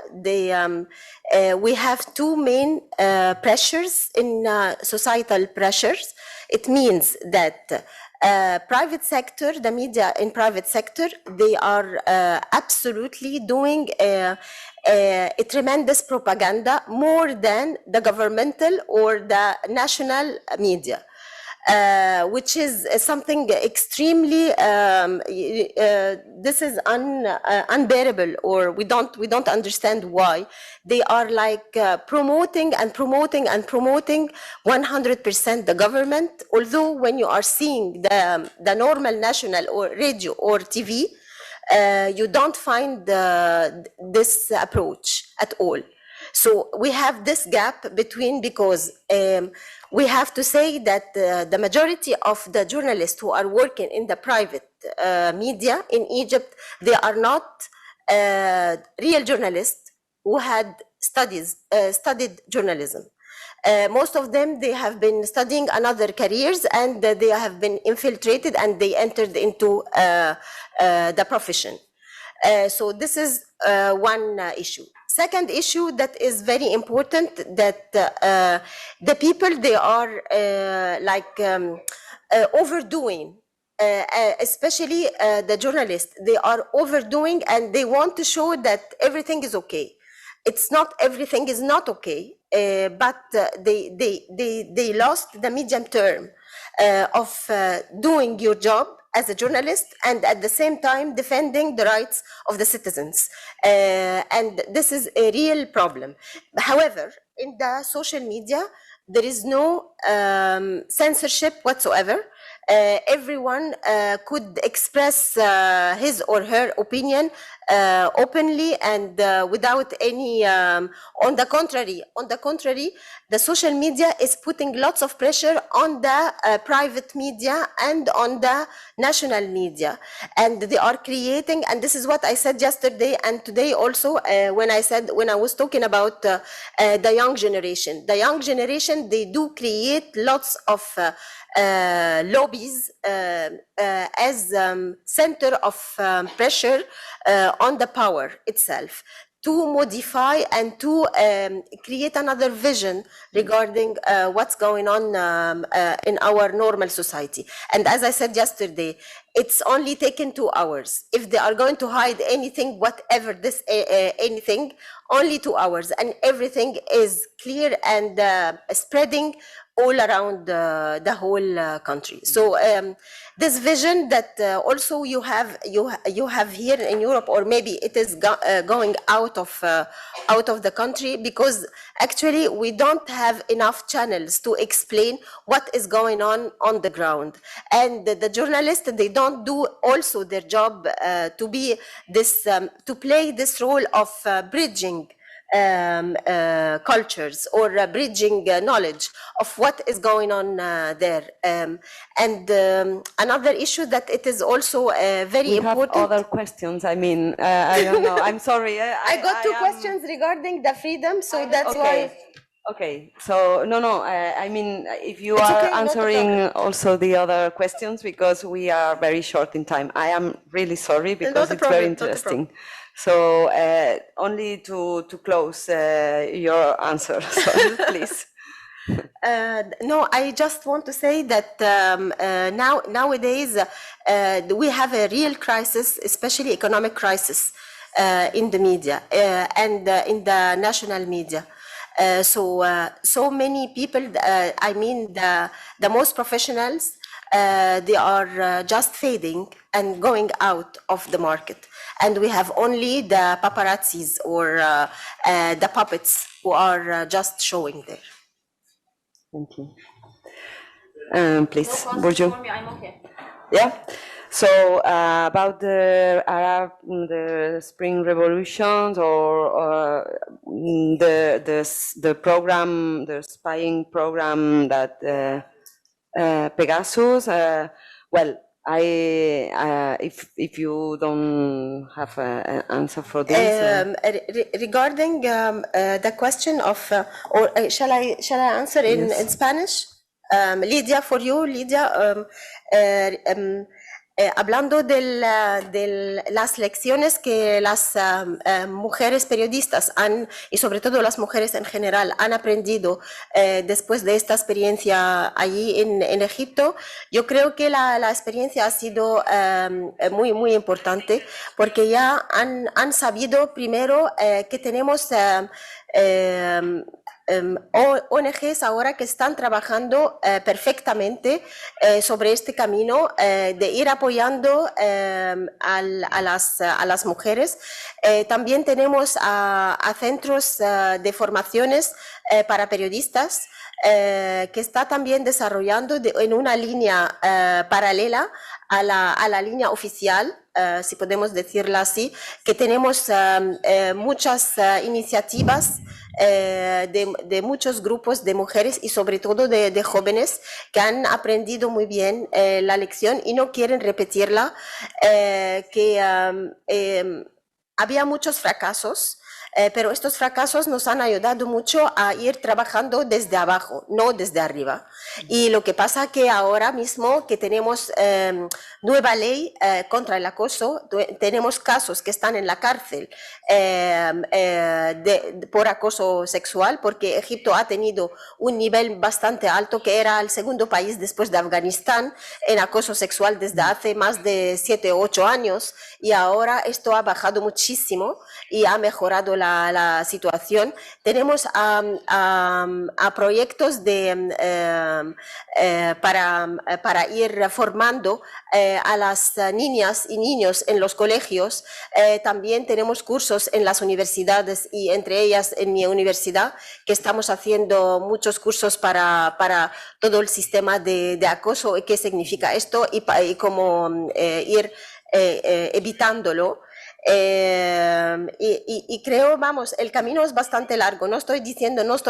we have two main pressures in societal pressures. It means that private sector, the media in private sector, they are absolutely doing a tremendous propaganda more than the governmental or the national media, which is something extremely, this is unbearable, or we don't understand why. They are like promoting 100% the government, although when you are seeing the normal national or radio or TV, you don't find this approach at all. So we have this gap between, because we have to say that the majority of the journalists who are working in the private media in Egypt, they are not real journalists who had studied journalism. Most of them, they have been studying another careers, and they have been infiltrated and they entered into the profession. So this is one issue. Second issue that is very important, that the people, they are overdoing, especially the journalists, they are overdoing, and they want to show that everything is okay. It's not, everything is not okay, but they lost the medium term of doing your job as a journalist and at the same time defending the rights of the citizens. And this is a real problem. However, in the social media, there is no censorship whatsoever. everyone could express his or her opinion openly and without any, on the contrary, the social media is putting lots of pressure on the private media and on the national media. And they are creating, and this is what I said yesterday and today also, when I was talking about the young generation. The young generation, they do create lots of lobbies as center of pressure on the power itself to modify and to create another vision regarding what's going on in our normal society. And as I said yesterday, it's only taken 2 hours. If they are going to hide anything, whatever this anything, only 2 hours, and everything is clear and spreading all around the whole country. So this vision that also you have here in Europe, or maybe it is going out of the country, because actually we don't have enough channels to explain what is going on the ground, and the journalists, they don't do also their job to be this to play this role of bridging cultures or bridging knowledge of what is going on there. And another issue that it is also very important. Have other questions. I mean, I don't know. I'm sorry. I got two questions regarding the freedom, so that's why. Okay, so no. I mean, if you It's are okay, not a answering also the other questions, because we are very short in time. I am really sorry, because it's very interesting. So only to close your answer, so please. No, I just want to say that nowadays we have a real crisis, especially economic crisis in the media and in the national media. So many people, I mean the most professionals, they are just fading and going out of the market. And we have only the paparazzis or the puppets who are just showing there. Thank you. Please, Burcu. I'm okay. Yeah. So about the Spring Revolutions, or the program, the spying program that Pegasus. Well, if you don't have an answer for this, regarding the question of, or shall I answer in Spanish? Lidia, for you, Lidia. Hablando de las lecciones que las mujeres periodistas y sobre todo las mujeres en general han aprendido después de esta experiencia allí en Egipto, yo creo que la experiencia ha sido muy importante, porque ya han sabido primero que tenemos ONGs ahora que están trabajando perfectamente sobre este camino de ir apoyando a las mujeres. También tenemos a centros de formaciones para periodistas que está también desarrollando en una línea paralela a la línea oficial, si podemos decirla así, que tenemos muchas iniciativas de muchos grupos de mujeres y sobre todo de jóvenes que han aprendido muy bien la lección y no quieren repetirla, que había muchos fracasos, pero estos fracasos nos han ayudado mucho a ir trabajando desde abajo, no desde arriba. Y lo que pasa que ahora mismo que tenemos nueva ley contra el acoso, tenemos casos que están en la cárcel por acoso sexual, porque Egipto ha tenido un nivel bastante alto, que era el segundo país después de Afganistán en acoso sexual desde hace más de 7 o 8 años, y ahora esto ha bajado muchísimo y ha mejorado la situación, tenemos a proyectos para ir formando a las niñas y niños en los colegios. También tenemos cursos en las universidades y entre ellas en mi universidad, que estamos haciendo muchos cursos para todo el sistema de acoso, qué significa esto y cómo ir evitándolo. Y creo, vamos, el camino es bastante largo. No estoy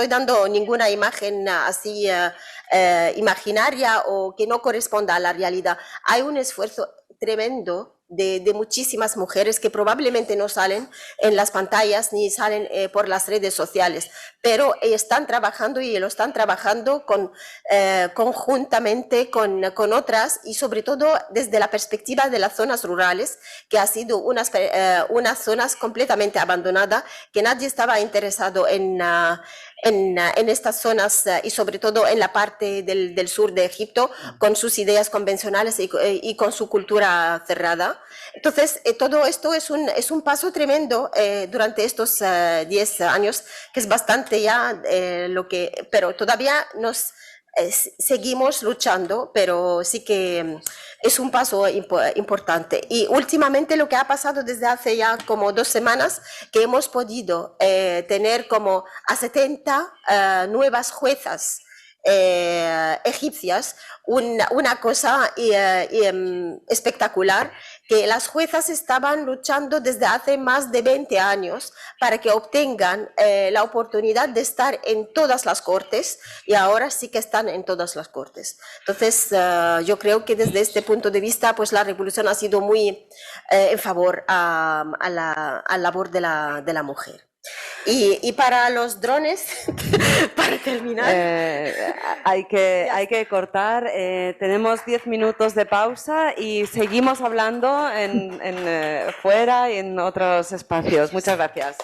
dando ninguna imagen así imaginaria o que no corresponda a la realidad. Hay un esfuerzo tremendo de muchísimas mujeres que probablemente no salen en las pantallas ni salen por las redes sociales, pero están trabajando y lo están trabajando conjuntamente con otras y sobre todo desde la perspectiva de las zonas rurales, que ha sido unas zonas completamente abandonadas, que nadie estaba interesado en estas zonas y sobre todo en la parte del sur de Egipto, con sus ideas convencionales y con su cultura cerrada. Entonces, todo esto es un paso tremendo durante estos 10 años, que es bastante ya pero todavía seguimos luchando, pero sí que es un paso importante. Y últimamente lo que ha pasado desde hace ya como 2 semanas, que hemos podido tener como a 70 nuevas juezas egipcias, una cosa espectacular, que las juezas estaban luchando desde hace más de 20 años para que obtengan la oportunidad de estar en todas las cortes, y ahora sí que están en todas las cortes. Entonces, yo creo que desde este punto de vista, pues la revolución ha sido muy en favor a la labor de la mujer. Y para los drones, para terminar... hay que cortar. Tenemos 10 minutos de pausa y seguimos hablando fuera y en otros espacios. Muchas gracias.